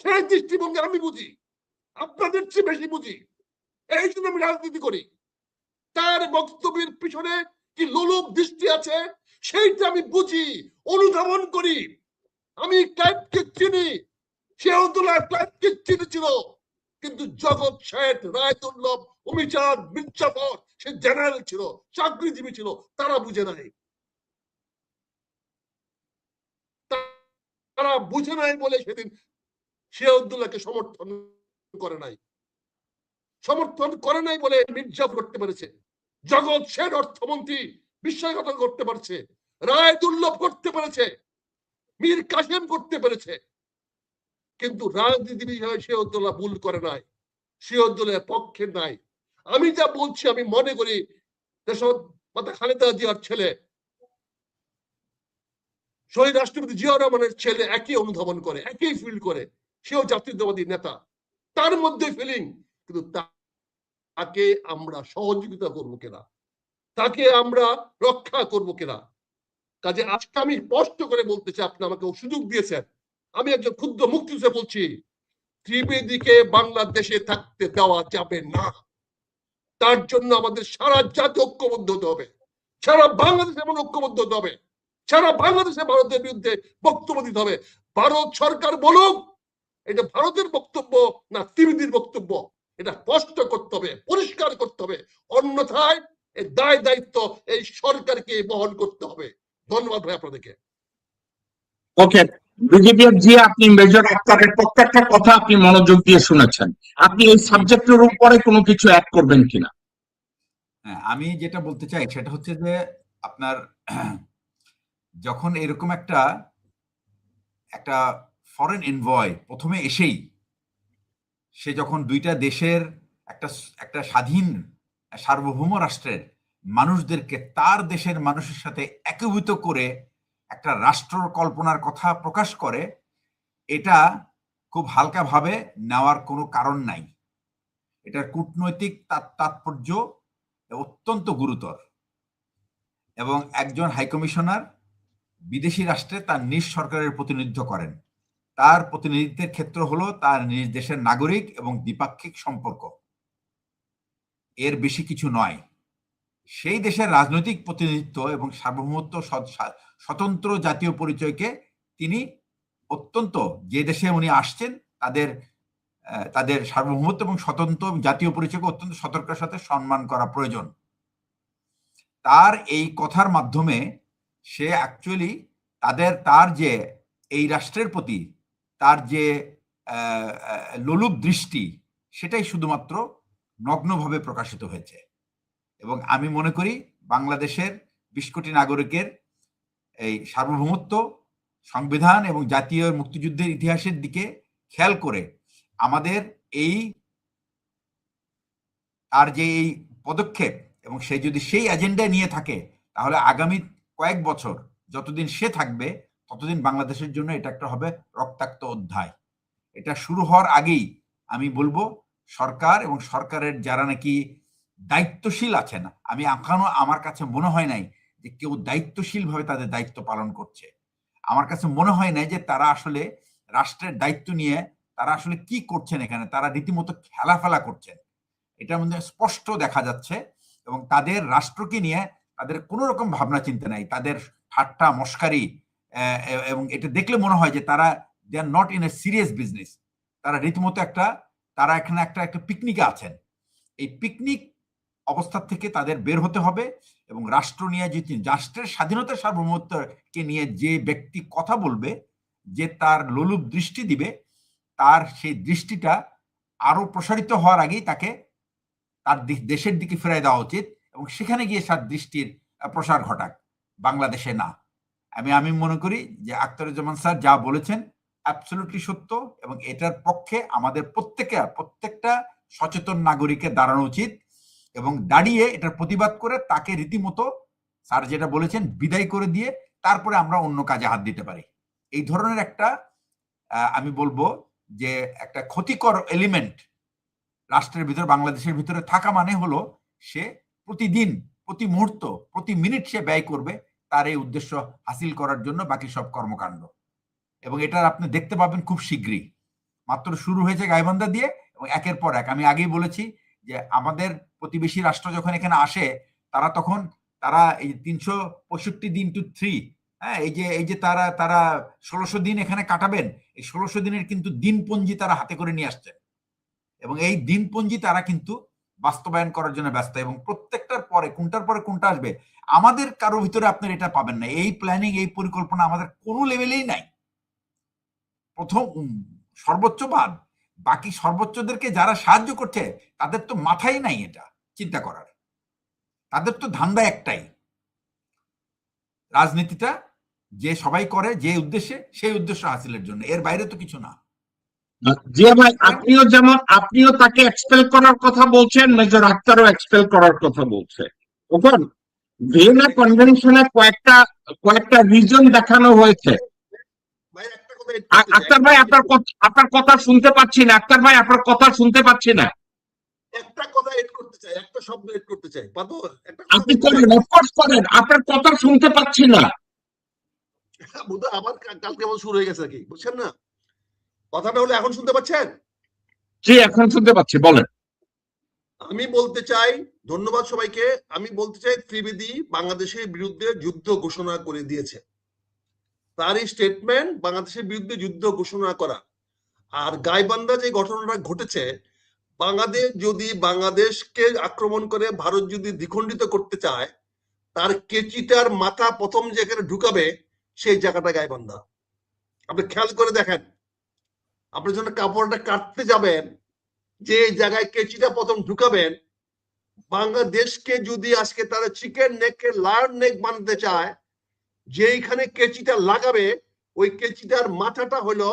সেই দৃষ্টিভঙ্গি আমি বুঝি, আপনাদের চেয়ে বেশি বুঝি, এই জন্য আমি রাজনীতি করি। তার বক্তব্যের পিছনে কি লোলুপ দৃষ্টি আছে সেইটা আমি বুঝি, অনুধাবন করি। আমি ক্লাইভকে চিনি, শেহদুল্লাহ ক্লাইভকে চিনেছিল, কিন্তু জগৎ শেঠ, রায়দুল্লভ, অমিচাঁদ, মির্জাফর, সে জেনারেল ছিল, চাকরিজীবী ছিল, তারা বুঝে নাই। তারা বুঝে নাই বলে সেদিন শেহদুল্লাহকে সমর্থন করে নাই, সমর্থন করে নাই বলে মির্জাফর করতে পেরেছে, জগৎ শেঠ অর্থমন্ত্রী বিশ্বাসঘাতক করতে পারছে, রায়দুল্লভ করতে পেরেছে, মীর কাসেম করতে পেরেছে, কিন্তু রাজনীতি বিষয়ে সে উদ্দোলা ভুল করে নাই, সে উদ্দোলের পক্ষে নাই। আমি যা বলছি আমি মনে করি দেশত মাতা খালেদা জিয়ার ছেলে শহীদ রাষ্ট্রপতি জিয়াউর রহমানের ছেলে একই অনুধাবন করে, একই ফিল করে, সেও জাতীয়তাবাদী নেতা, তার মধ্যে ফিলিং। কিন্তু তাকে আমরা সহযোগিতা করবো কিনা, তাকে আমরা রক্ষা করবো কিনা। কাজে আজকে আমি স্পষ্ট করে বলতে চাই, আপনি আমাকে সুযোগ দিয়েছেন, আমি একজন ক্ষুদ্র মুক্তিযোদ্ধা বলছি, ত্রিবেদীকে বাংলাদেশে থাকতে দেওয়া যাবে না। তার জন্য আমাদের সারা জাতি ঐক্যবদ্ধ হতে হবে, সারা বাংলাদেশ এমন ঐক্যবদ্ধ হতে হবে, সারা বাংলাদেশে ভারতের বিরুদ্ধে বক্তব্য দিতে হবে। ভারত সরকার বলুক এটা ভারতের বক্তব্য না ত্রিবেদীর বক্তব্য, এটা স্পষ্ট করতে হবে, পরিষ্কার করতে হবে। অন্যথায় এই দায় দায়িত্ব এই সরকারকে বহন করতে হবে। ধন্যবাদ ভাই আপনাদেরকে। ওকে, ব্রিগেডিয়ার জি, আপনি মেজর আক্তারের প্রত্যেকটা কথা আপনি মনোযোগ দিয়ে শুনেছেন। আপনি এই সাবজেক্টের উপরে কোনো কিছু অ্যাড করবেন কিনা? হ্যাঁ, আমি যেটা বলতে চাই সেটা হচ্ছে যে আপনার যখন এরকম একটা একটা ফরেন এনভয় প্রথমে এসেই সে যখন দুইটা দেশের একটা একটা স্বাধীন সার্বভৌম রাষ্ট্রের মানুষদেরকে তার দেশের মানুষের সাথে একীভূত করে একটা রাষ্ট্র কল্পনার কথা প্রকাশ করে, এটা খুব হালকাভাবে নেওয়ার কোনো কারণ নাই। এটার কূটনৈতিক তাৎপর্য অত্যন্ত গুরুতর এবং একজন হাইকমিশনার বিদেশি রাষ্ট্রে তার নিজ সরকারের প্রতিনিধিত্ব করেন। তার প্রতিনিধিত্বের ক্ষেত্র হলো তার নিজ দেশের নাগরিক এবং দ্বিপাক্ষিক সম্পর্ক, এর বেশি কিছু নয়। সেই দেশের রাজনৈতিক প্রতিনিধিত্ব এবং সার্বভৌমত্ব স্বতন্ত্র জাতীয় পরিচয়কে তিনি অত্যন্ত, যে দেশে উনি আসছেন তাদের সার্বভৌমত্ব এবং স্বতন্ত্র জাতীয় পরিচয়কে অত্যন্ত সতর্কতার সাথে সম্মান করা প্রয়োজন। তার এই কথার মাধ্যমে সে অ্যাকচুয়ালি তার যে এই রাষ্ট্রের প্রতি তার যে লোলুপ দৃষ্টি, সেটাই শুধুমাত্র নগ্নভাবে প্রকাশিত হয়েছে। এবং আমি মনে করি বাংলাদেশের ২০ কোটি নাগরিকের এই সার্বভৌমত্ব, সংবিধান এবং জাতীয় মুক্তিযুদ্ধের ইতিহাসের দিকে খেয়াল করে আমাদের আর যে এই পদক্ষেপ, এবং সে যদি সেই এজেন্ডায় নিয়ে থাকে, তাহলে আগামী কয়েক বছর যতদিন সে থাকবে ততদিন বাংলাদেশের জন্য এটা একটা হবে রক্তাক্ত অধ্যায়। এটা শুরু হওয়ার আগেই আমি বলবো সরকার এবং সরকারের যারা নাকি দায়িত্বশীল আছেন, আমি এখনো আমার কাছে মনে হয় নাই যে কেউ দায়িত্বশীল ভাবে তাদের দায়িত্ব পালন করছে। আমার কাছে মনে হয় নাই যে তারা আসলে রাষ্ট্রের দায়িত্ব নিয়ে তারা আসলে কি করছেন এখানে, তারা রীতিমতো খেলাফেলা করছেন, এটার মধ্যে স্পষ্ট দেখা যাচ্ছে। এবং তাদের রাষ্ট্রকে নিয়ে তাদের কোনো রকম ভাবনা চিন্তা নাই, তাদের ঠাট্টা মস্কারি, এবং এটা দেখলে মনে হয় যে তারা they are not in a serious business. তারা রীতিমতো তারা এখানে একটা পিকনিকে আছেন। এই পিকনিক অবস্থা থেকে তাদের বের হতে হবে এবং রাষ্ট্র নিয়ে রাষ্ট্রের স্বাধীনতা সার্বভৌমত্বকে নিয়ে যে ব্যক্তি কথা বলবে, যে তার লোলুপ দৃষ্টি দিবে, তার সেই দৃষ্টিটা আরো প্রসারিত হওয়ার আগেই তাকে তার দেশের দিকে ফেরাই দেওয়া উচিত এবং সেখানে গিয়ে তার দৃষ্টির প্রসার ঘটাক, বাংলাদেশে না। আমি মনে করি যে আখতারুজ্জামান স্যার যা বলেছেন অ্যাবসলিউটলি সত্য এবং এটার পক্ষে আমাদের প্রত্যেকটা সচেতন নাগরিকের দাঁড়ানো উচিত এবং দাঁড়িয়ে এটার প্রতিবাদ করে তাকে রীতিমতো স্যার যেটা বলেছেন বিদায় করে দিয়ে তারপরে আমরা অন্য কাজে হাত দিতে পারি। এই ধরনের একটা আমি বলবো যে একটা ক্ষতিকর এলিমেন্ট রাষ্ট্রের ভিতরে, বাংলাদেশের ভিতরে থাকা মানে হলো সে প্রতিদিন, প্রতি মুহূর্ত, প্রতি মিনিট সে ব্যয় করবে তার এই উদ্দেশ্য হাসিল করার জন্য বাকি সব কর্মকাণ্ড। এবং এটার আপনি দেখতে পাবেন খুব শীঘ্রই। মাত্র শুরু হয়েছে গাইবান্ধা দিয়ে এবং একের পর এক, আমি আগেই বলেছি যে আমাদের প্রতিবেশী রাষ্ট্র যখন এখানে আসে তারা এই ৩৬৫ দিন টু 3, হ্যাঁ, এই যে তারা ১৬০০ দিন এখানে কাটাবেন, এই ১৬০০ দিনের কিন্তু দিনপঞ্জি তারা হাতে করে নিয়ে আসছে এবং এই দিনপঞ্জি তারা কিন্তু বাস্তবায়ন করার জন্য ব্যস্ত এবং প্রত্যেকটার পরে কোনটা আসবে আমাদের কারো ভিতরে আপনার এটা পাবেন না। এই প্ল্যানিং, এই পরিকল্পনা আমাদের কোনো লেভেলেই নাই। প্রথম সর্বোচ্চ বাদ, বাকি সর্বোচ্চদেরকে যারা সাহায্য করছে তাদের তো মাথায় নাই এটা চিন্তা করার। তাদের তো ধান্দা একটাই, রাজনীতিটা যে সবাই করে যে উদ্দেশ্যে, সেই উদ্দেশ্য হাসিলের জন্য, এর বাইরে তো কিছু না। জিয়া ভাই, আপনিও তাকে এক্সপেল করার কথা বলছেন, মেজর আক্তারও এক্সপেল করার কথা বলছে। ওখান ভিয়েনা কনভেনশনে কয়েকটা রিজন দেখানো হয়েছে। ভাই একটা কথা add করতে চাই, আক্তার ভাই, আপনার কথা শুনতে পাচ্ছি না। আক্তার ভাই, আপনার কথা শুনতে পাচ্ছি না। একটা কথা এড করতে চাই, একটা শব্দ এড করতে চাই, পারবো? একটা কথা আপনি করেন, অফকোর্স করেন, আপনার কথা শুনতে পাচ্ছি না। বোধহয় আবার কালকে আমার শুরু হয়ে গেছে নাকি, বুঝছেন না? কথাটা হলো এখন শুনতে পাচ্ছেন? জি, এখন শুনতে পাচ্ছি, বলেন। আমি বলতে চাই, ধন্যবাদ সবাইকে। আমি বলতে চাই ত্রিবেদী বাংলাদেশের বিরুদ্ধে যুদ্ধ ঘোষণা করে দিয়েছে। তার এই স্টেটমেন্ট বাংলাদেশের বিরুদ্ধে যুদ্ধ ঘোষণা করা। আর গাইবান্ধা যে ঘটনাটা ঘটেছে, বাংলাদেশ যদি বাংলাদেশকে আক্রমণ করে ভারত যদি দ্বিখণ্ডিত করতে চায়, তার কেচিটার মাথা প্রথম যেখানে ঢুকাবে সেই জায়গাটা গাইবান্ধা। আপনি খেয়াল করে দেখেন, আপনি যখন কাপড়টা কাটতে যাবেন, যে জায়গায় কেচিটা প্রথম ঢুকাবেন, বাংলাদেশকে যদি আজকে তারা চিকেন নেককে লায়ন নেক বানাতে চায়, যেইখানে কেচিটা লাগাবে ওই কেচিটার মাথাটা হলো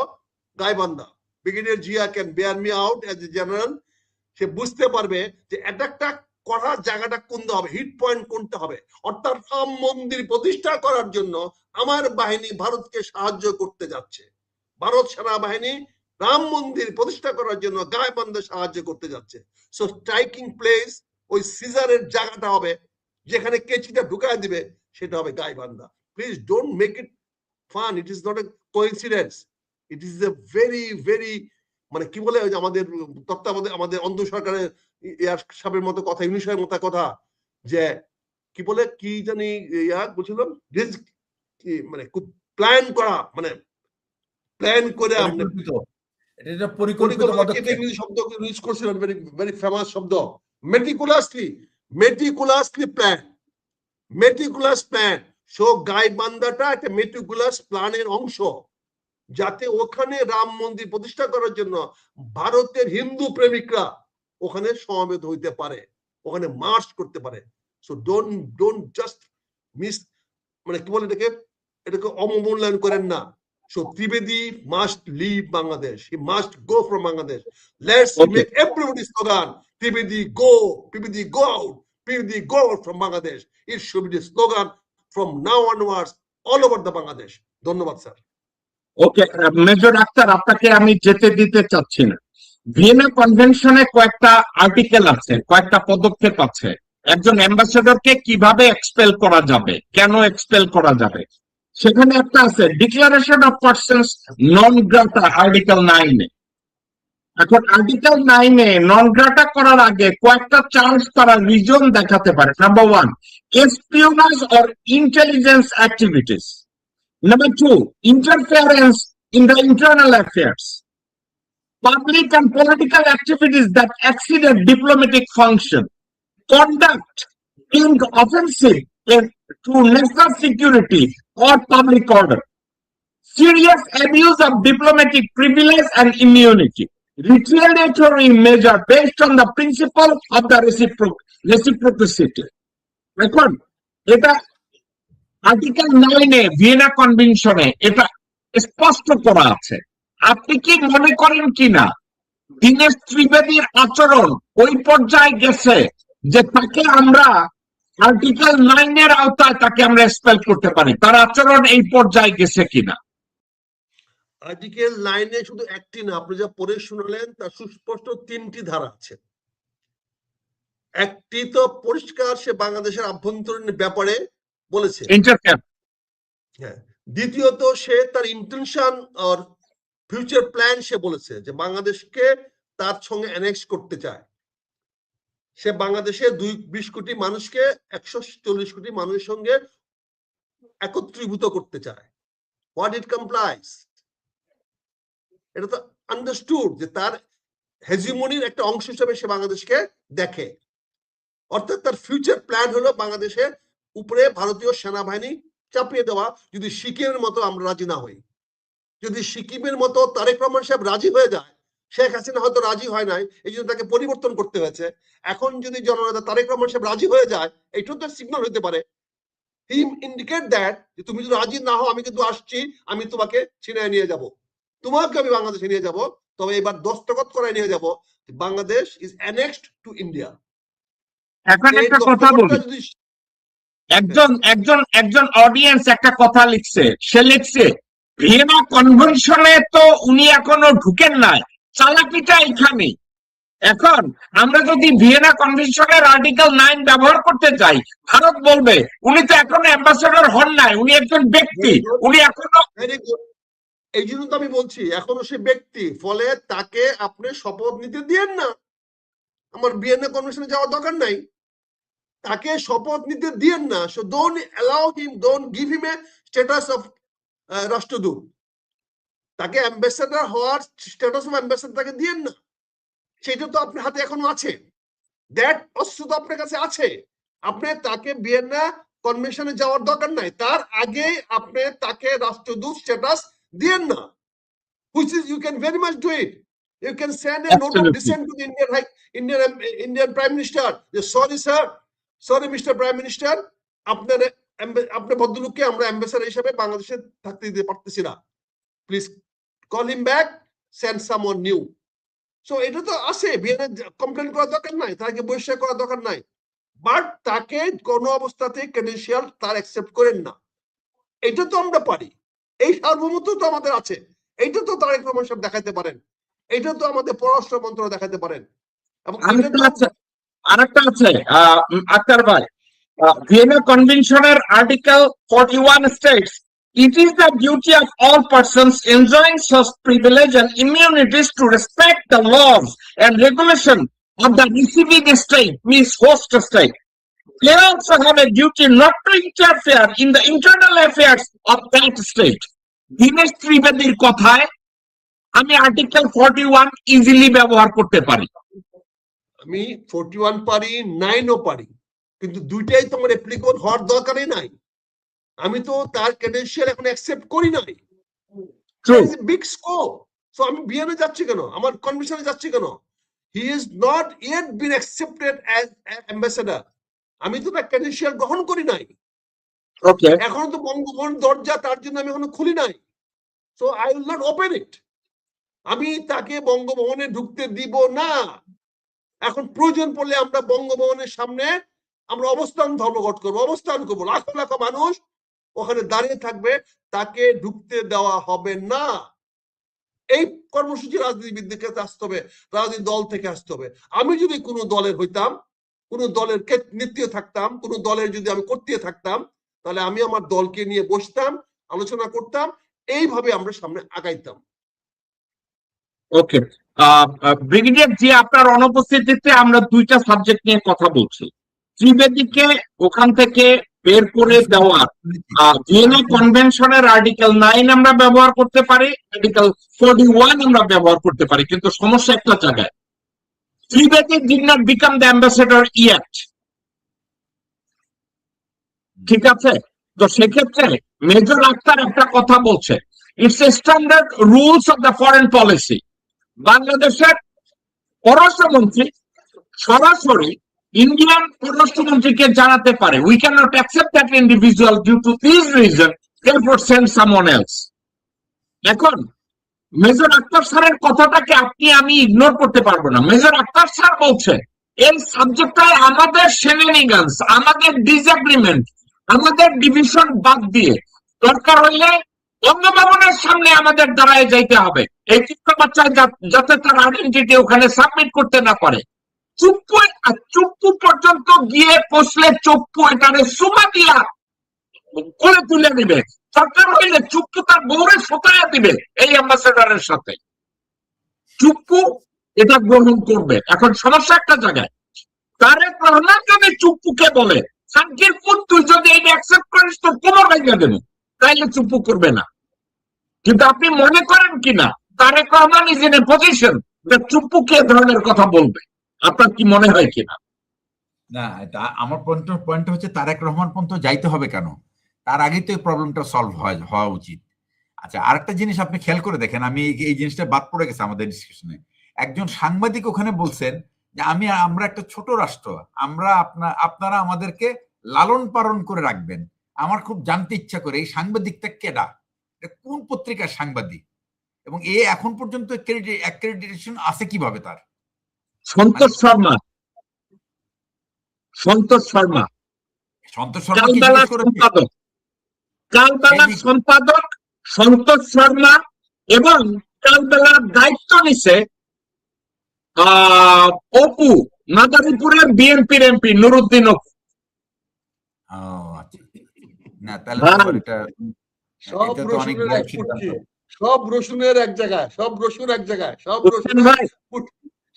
Gaibandha. Brigadier Zia can bear me out as a general. সে বুঝতে পারবে যে অ্যাটাকটা করার জায়গাটা কোনটা হবে, হিট পয়েন্ট কোনটা হবে। অর্থাৎ রাম মন্দির প্রতিষ্ঠা করার জন্য আমার বাহিনী ভারতকে সাহায্য করতে যাচ্ছে। ভারত সেনাবাহিনী রাম মন্দির প্রতিষ্ঠা করার জন্য গাইবান্ধা সাহায্য করতে যাচ্ছে। সো স্ট্রাইকিং প্লেস ওই সিজারের জায়গাটা হবে, যেখানে কেচিটা ঢুকায় দিবে সেটা হবে Gaibandha. Please don't make it fun, it is not a coincidence, it is a very very, মানে কি বলে আমাদের তত্ত্বাবধানে আমাদের অন্ধ সরকারের ইয়ার সাহেবের মতো কথা, ইউনিশ সাহেবের মতো কথা, যে কি বলে কি জানি ইয়া বলছিল, রিস্ক কি মানে খুব প্ল্যান করা, মানে প্ল্যান করে আপনি এটা একটা পরিকল্পিত পদক্ষেপ। ইংরেজি শব্দ ইউজ করছিলেন, ভেরি ভেরি ফেমাস শব্দ, meticulously plan, meticulous plan. So গাইবান্ধাটা একটা মেটিকুলাস প্ল্যানের অংশ, যাতে ওখানে রাম মন্দির প্রতিষ্ঠা করার জন্য ভারতের হিন্দু প্রেমিকরা ওখানে সমবেত হইতে পারে, ওখানে মার্চ করতে পারে। সো ডোন্ট জাস্ট মিস, মানে কি বলে এটাকে অবমূল্যায়ন করেন না। So Trivedi must leave Bangladesh. He must go from Bangladesh. Let's make everybody slogan, Trivedi go out, Trivedi go out from Bangladesh. It should be the slogan from now onwards all over the Bangladesh. ধন্যবাদ sir. ওকে, major Akter, আপনাকে আমি যেতে দিতে চাচ্ছি না। Vienna কনভেনশনে কয়েকটা article আছে, কয়েকটা পদক্ষেপ আছে। একজন অ্যাম্বাসেডরকে কিভাবে এক্সপেল করা যাবে, কেন এক্সপেল করা যাবে, সেখানে একটা আছে declaration of persons non grata, article 9-এ। এখন আর্টিকেল 9-এ নন গ্রাটা করার আগে কয়েকটা চার্জ তারা রিজন দেখাতে পারে। Number 1, espionage or intelligence activities. Number 2, interference in the internal affairs. Public and political activities that exceeded diplomatic function. Conduct deemed offensive to national security or public order. Serious abuse of diplomatic privilege and immunity. Retaliatory measure based on the principle of the reciprocity. এখন এটা article 9-এ Vienna কনভেনশনে এটা স্পষ্ট করা আছে। আপনি কি মনে করেন কিনা দীনেশ ত্রিবেদীর আচরণ ওই পর্যায়ে গেছে যে তাকে আমরা আর্টিকেল 9-এর আওতায় তাকে আমরা এক্সপেল করতে পারি? তার আচরণ এই পর্যায়ে গেছে কিনা? আর্টিকেল 9-এ শুধু একটি না, আপনি যা পড়ে শুনলেন তার সুস্পষ্ট 3টি ধারা আছে। একটি তো পরিষ্কার সে বাংলাদেশের আভ্যন্তরীণ ব্যাপারে বলেছে, হ্যাঁ। দ্বিতীয়ত সে তার ইন্টেনশন আর ফিউচার প্ল্যান সে বলেছে যে বাংলাদেশকে তার সঙ্গে অ্যানেক্স করতে চায়। সে বাংলাদেশের 20 কোটি মানুষকে 140 কোটি মানুষের সঙ্গে একত্রীভূত করতে চায়। হোয়াট ইট কমপ্লাইজ, এটা তো আন্ডারস্টুড যে তার হেজিমনির একটা অংশ হিসেবে সে বাংলাদেশকে দেখে। অর্থাৎ তার ফিউচার প্ল্যান হলো বাংলাদেশের উপরে ভারতীয় সেনাবাহিনী চাপিয়ে দেওয়া, যদি সিকিমের মতো আমরা রাজি না হই। যদি সিকিমের মতো তারেক রহমান সাহেব রাজি হয়ে যায়, শেখ হাসিনা হয়তো রাজি হয় নাই, এই জন্য তাকে পরিবর্তন করতে হয়েছে। এখন যদি জননেতা তারেক রহমান সাহেব রাজি হয়ে যায়, এইটাও তো সিগন্যাল হতে পারে। হি ইন্ডিকেট দ্যাট যে তুমি যদি রাজি না হও, আমি কিন্তু আসছি, আমি তোমাকে ছিনিয়ে নিয়ে যাব, তোমাকে আমি বাংলাদেশে নিয়ে যাব, তবে এবার দস্তখত করাই নিয়ে যাব Bangladesh is annexed to India. এখন এই একটা কথা বলি, দস্তখতটা যদি একজন অডিয়েন্স একটা কথা লিখছে, সে লিখছে ভিয়েনা কনভেনশনে তো উনি এখনো ঢুকেন নাই, চালাকিটা এখানে। এখন আমরা যদি ভিয়েনা কনভেনশনের আর্টিকেল 9 ব্যবহার করতে চাই, ভারত বলবে উনি তো এখনো অ্যাম্বাসেডর হন নাই, উনি একজন ব্যক্তি, উনি এখনো। ভেরি গুড, এই জন্য তো আমি বলছি এখনো সে ব্যক্তি, ফলে তাকে আপনি শপথ নিতে দিয়েন না। আমার ভিয়েনা কনভেনশনে যাওয়ার দরকার নাই, তাকে শপথ নিতে দিয়েন না। So don't allow him, don't give him A status of রাষ্ট্রদূত, তাকে অ্যাম্বাসেডর হওয়ার স্ট্যাটাস অফ অ্যাম্বাসেডর তাকে দিয়েন না। সেটা তো আপনার হাতে এখনো আছে, দ্যাট অস্ত্র তো আপনার কাছে আছে। আপনি তাকে ভিয়েনা কনভেনশনে যাওয়ার দরকার নাই, তার আগে আপনি তাকে রাষ্ট্রদূত স্ট্যাটাস দিয়েন না, which is you can very much do it. You can send a note of Absolutely. dissent to the Indian Prime Minister. Sorry sir, sorry Mr. Prime Minister, আপনার ভদ্রলোককে আমরা অ্যাম্বাসেডর হিসেবে বাংলাদেশে থাকতে দিতে পারতেছি না, please call him back, send someone new. So এটা তো আছে, ভিয়েনা কমপ্লেন করার দরকার নাই, তাকে বহিষ্কার করার দরকার নাই, বাট তাকে কোনো অবস্থাতে ক্রেডেনশিয়াল তার অ্যাকসেপ্ট করেন না। এটা তো আমরা পারি, এই সার্বভৌমত্ব তো আমাদের আছে, এইটা তো তারেক রহমান সাহেব দেখাতে পারেন, এটা তো আমাদের পররাষ্ট্র মন্ত্রণালয় দেখাতে পারেন। এবং আরেকটা আছে আক্তার ভাই, ভিয়েনা কনভেনশনের article 41 states it is the duty of all persons enjoying such privilege and immunities to respect the laws and regulation of the receiving state, means host state. They also have a duty not to interfere in the internal affairs of that state. Dinesh ত্রিবেদীর কথায় আমি article 41 easily ব্যবহার করতে পারি। আমি 41 পারি, 9ও পারি, কিন্তু দুইটাই তো আমার অ্যাপ্লিকেবল হওয়ার দরকারই নাই। আমি তো তার ক্রেডেনশিয়াল এখন অ্যাকসেপ্ট করি নাই। Big scope. সো আমি ভিয়েনা যাচ্ছি কেন, আমার কনভেনশনে যাচ্ছি কেন? He is not yet bin accepted as ambassador. আমি তো তার ক্রেডেনশিয়াল গ্রহণ করি নাই। ওকে, এখনো তো বঙ্গভবন দরজা তার জন্য আমি এখনো খুলি নাই। So I will not open it. আমি তাকে বঙ্গভবনে ঢুকতে দিব না। এখন প্রয়োজন পড়লে আমরা বঙ্গভবনের সামনে আমরা অবস্থান ধর্মঘট করবো, অবস্থান করবো, লাখ লাখ মানুষ ওখানে দাঁড়িয়ে থাকবে, তাকে ঢুকতে দেওয়া হবে না। এই কর্মসূচি রাজনীতিবিদদের কাছে আসতে হবে, রাজনৈতিক দল থেকে আসতে হবে। আমি যদি কোনো দলের হইতাম, কোনো দলের নেতৃত্বে থাকতাম, কোনো দলের যদি আমি কর্তৃত্বে থাকতাম, তাহলে আমি আমার দলকে নিয়ে বসতাম, আলোচনা করতাম, এইভাবে আমরা সামনে আগাইতাম। ওকে, ব্রিগেডিয়ার জি, আপনার অনুপস্থিতিতে আমরা দুইটা সাবজেক্ট নিয়ে কথা বলছি। ত্রিবেদীকে ওখান থেকে বের করে দেওয়ার ভিয়েনা কনভেনশনের আর্টিকেল 9 আমরা ব্যবহার করতে পারি, আর্টিকেল 41 আমরা ব্যবহার করতে পারি, কিন্তু সমস্যা একটা জায়গায়, Trivedi did not become the ambassador yet. ঠিক আছে, তো সেক্ষেত্রে মেজর আক্তার একটা কথা বলছে, it's a standard rules of the foreign policy. বাংলাদেশের পররাষ্ট্রমন্ত্রী সরাসরি ইন্ডিয়ান পররাষ্ট্রমন্ত্রীকে জানাতে পারে, we can not accept that individual due to this reason, therefore send someone else. এখন মেজর আক্তার স্যারের কথাটাকে আপনি আমি ইগনোর করতে পারবো না। মেজর আক্তার স্যার বলছে এই সাবজেক্টটায় আমাদের শেনেনিগান্স, আমাদের ডিসএগ্রিমেন্ট, আমাদের ডিভিশন বাদ দিয়ে দরকার হইলে বঙ্গভবনের সামনে আমাদের দাঁড়ায় যাইতে হবে, এই ছোট্ট বাচ্চা যাতে তার আইডেন্টিটি ওখানে সাবমিট করতে না পারে। চুপ্পু পর্যন্ত গিয়ে পৌঁছলে চুপ্পু এটারে সুমা দিয়া করে তুলে দিবে, সরকার হইলে চুপ্পু তার বউরে শোকায়া দিবে এই অ্যাম্বাসেডারের সাথে, চুপ্পু এটা গ্রহণ করবে। এখন সমস্যা একটা জায়গায়, তারেক রহমান যদি চুপ্পুকে বলে সানকির পুত তুই যদি এটা অ্যাকসেপ্ট করিস তোর কোমর ভেঙে দেবে, তাইলে চুপ্পু করবে না। কিন্তু আপনি মনে করেন কিনা Tarique Rahman is in a position চুপ্পুকে এ ধরনের কথা বলবে? আপনার কি মনে হয় কিনা? না, আমার পয়েন্ট হচ্ছে তারেক রহমান পর্যন্ত যাইতে হবে কেন, তার আগেই তো এই প্রবলেমটা সলভ হওয়া উচিত। আচ্ছা, আরেকটা জিনিস আপনি খেয়াল করে দেখেন, আমি এই জিনিসটা বাদ পড়ে গেছে আমাদের ডিসকাশনে। একজন সাংবাদিক ওখানে বলছেন যে আমরা একটা ছোট রাষ্ট্র, আপনারা আমাদেরকে লালন পালন করে রাখবেন। আমার খুব জানতে ইচ্ছা করে এই সাংবাদিকটা কেডা, কোন পত্রিকার সাংবাদিক, এবং এ এখন পর্যন্ত অ্যাক্রেডিটেশন আছে কিভাবে তার? সন্তোষ শর্মা সন্তোষ শর্মা কি কালবেলার জিজ্ঞেস করেছে? সম্পাদক, কালবেলার সম্পাদক সন্তোষ শর্মা, এবং কালবেলার দায়িত্ব নিছে অপু, মাদারীপুরের বিএনপির এমপি নুরুদ্দিন অপু। ও আচ্ছা, না তাহলে তো আবার এটা সব এটা তো অনেক রসুনের বড় এক সিদ্ধান্ত। ফুটকি, সব রসুনের এক জায়গায়, সব রসুন এক জায়গায়, সব বুঝছেন রসুনের ভাই?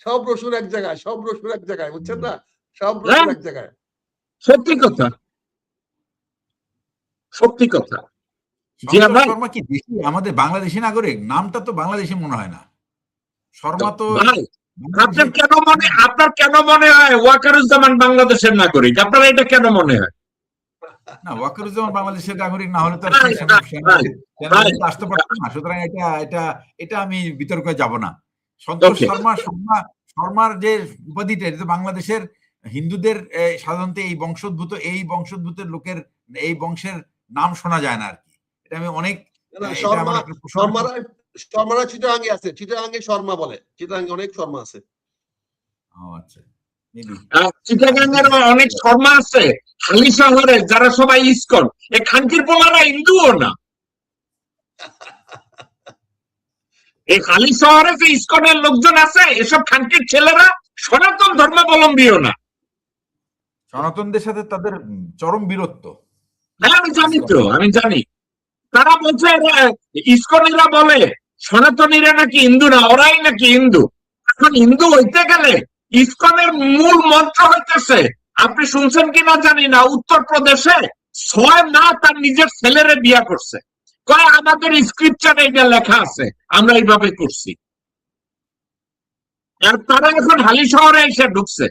সব রসুন এক জায়গায়, সব রসুন এক জায়গায়, বুঝছেন না? সব রসুন এক জায়গায়। সত্যি কথা, সত্যি কথা। জিয়া সন্তোষ ভাই, শর্মা কি দেশি, আমাদের বাংলাদেশি নাগরিক? নামটা তো বাংলাদেশি মনে হয় না। শর্মা তো ভাই আপনার কেন মনে হয় ওয়াকারুজ্জামান বাংলাদেশের নাগরিক? আপনার এটা কেন মনে হয়? না, ওয়াকারুজ্জামান বাংলাদেশের নাগরিক না হলে তো আর ভাই, ভাই, ভাই, আসতে পারতো না। সুতরাং এটা আমি বিতর্কে যাব না। সন্তোষ Okay. শর্মার যে উপাধিটা, এটা তো বাংলাদেশের হিন্দুদের সাধারণত এই বংশোদ্ভূত লোকের এই বংশের নাম শোনা যায় না আর কি। এটা আমি অনেক এটা আমার একটা শর্মারা চিটাগাঙ্গে আছে, চিটাগাঙ্গে শর্মা বলে, চিটাগাঙ্গে অনেক শর্মা আছে। ও আচ্ছা, মেবি চিটাগাঙ্গের অনেক শর্মা আছে হালি শহরে, যারা সবাই ইসকন। এই খানকির পোলারা হিন্দুও না। এই হালি শহরে যে ইসকনের লোকজন আছে, এসব খানকির ছেলেরা সনাতন ধর্মাবলম্বীও না। সনাতনদের সাথে তাদের চরম বীরত্ব। হ্যাঁ, আমি জানি তো, আমি জানি। তারা বলছে ইসকনেরা বলে সনাতনীরা নাকি হিন্দু না, ওরাই নাকি হিন্দু। এখন হিন্দু হইতে গেলে ইসকনের মূল মন্ত্র হইতেছে, আপনি শুনছেন কিনা জানি না, উত্তরপ্রদেশে 6 মা তার নিজের ছেলেরে বিয়া করছে। কয় আমাদের স্ক্রিপচারে এটা লেখা আছে, আমরা এইভাবে করছি। আর তারা এখন হালি শহরে এসে ঢুকছে।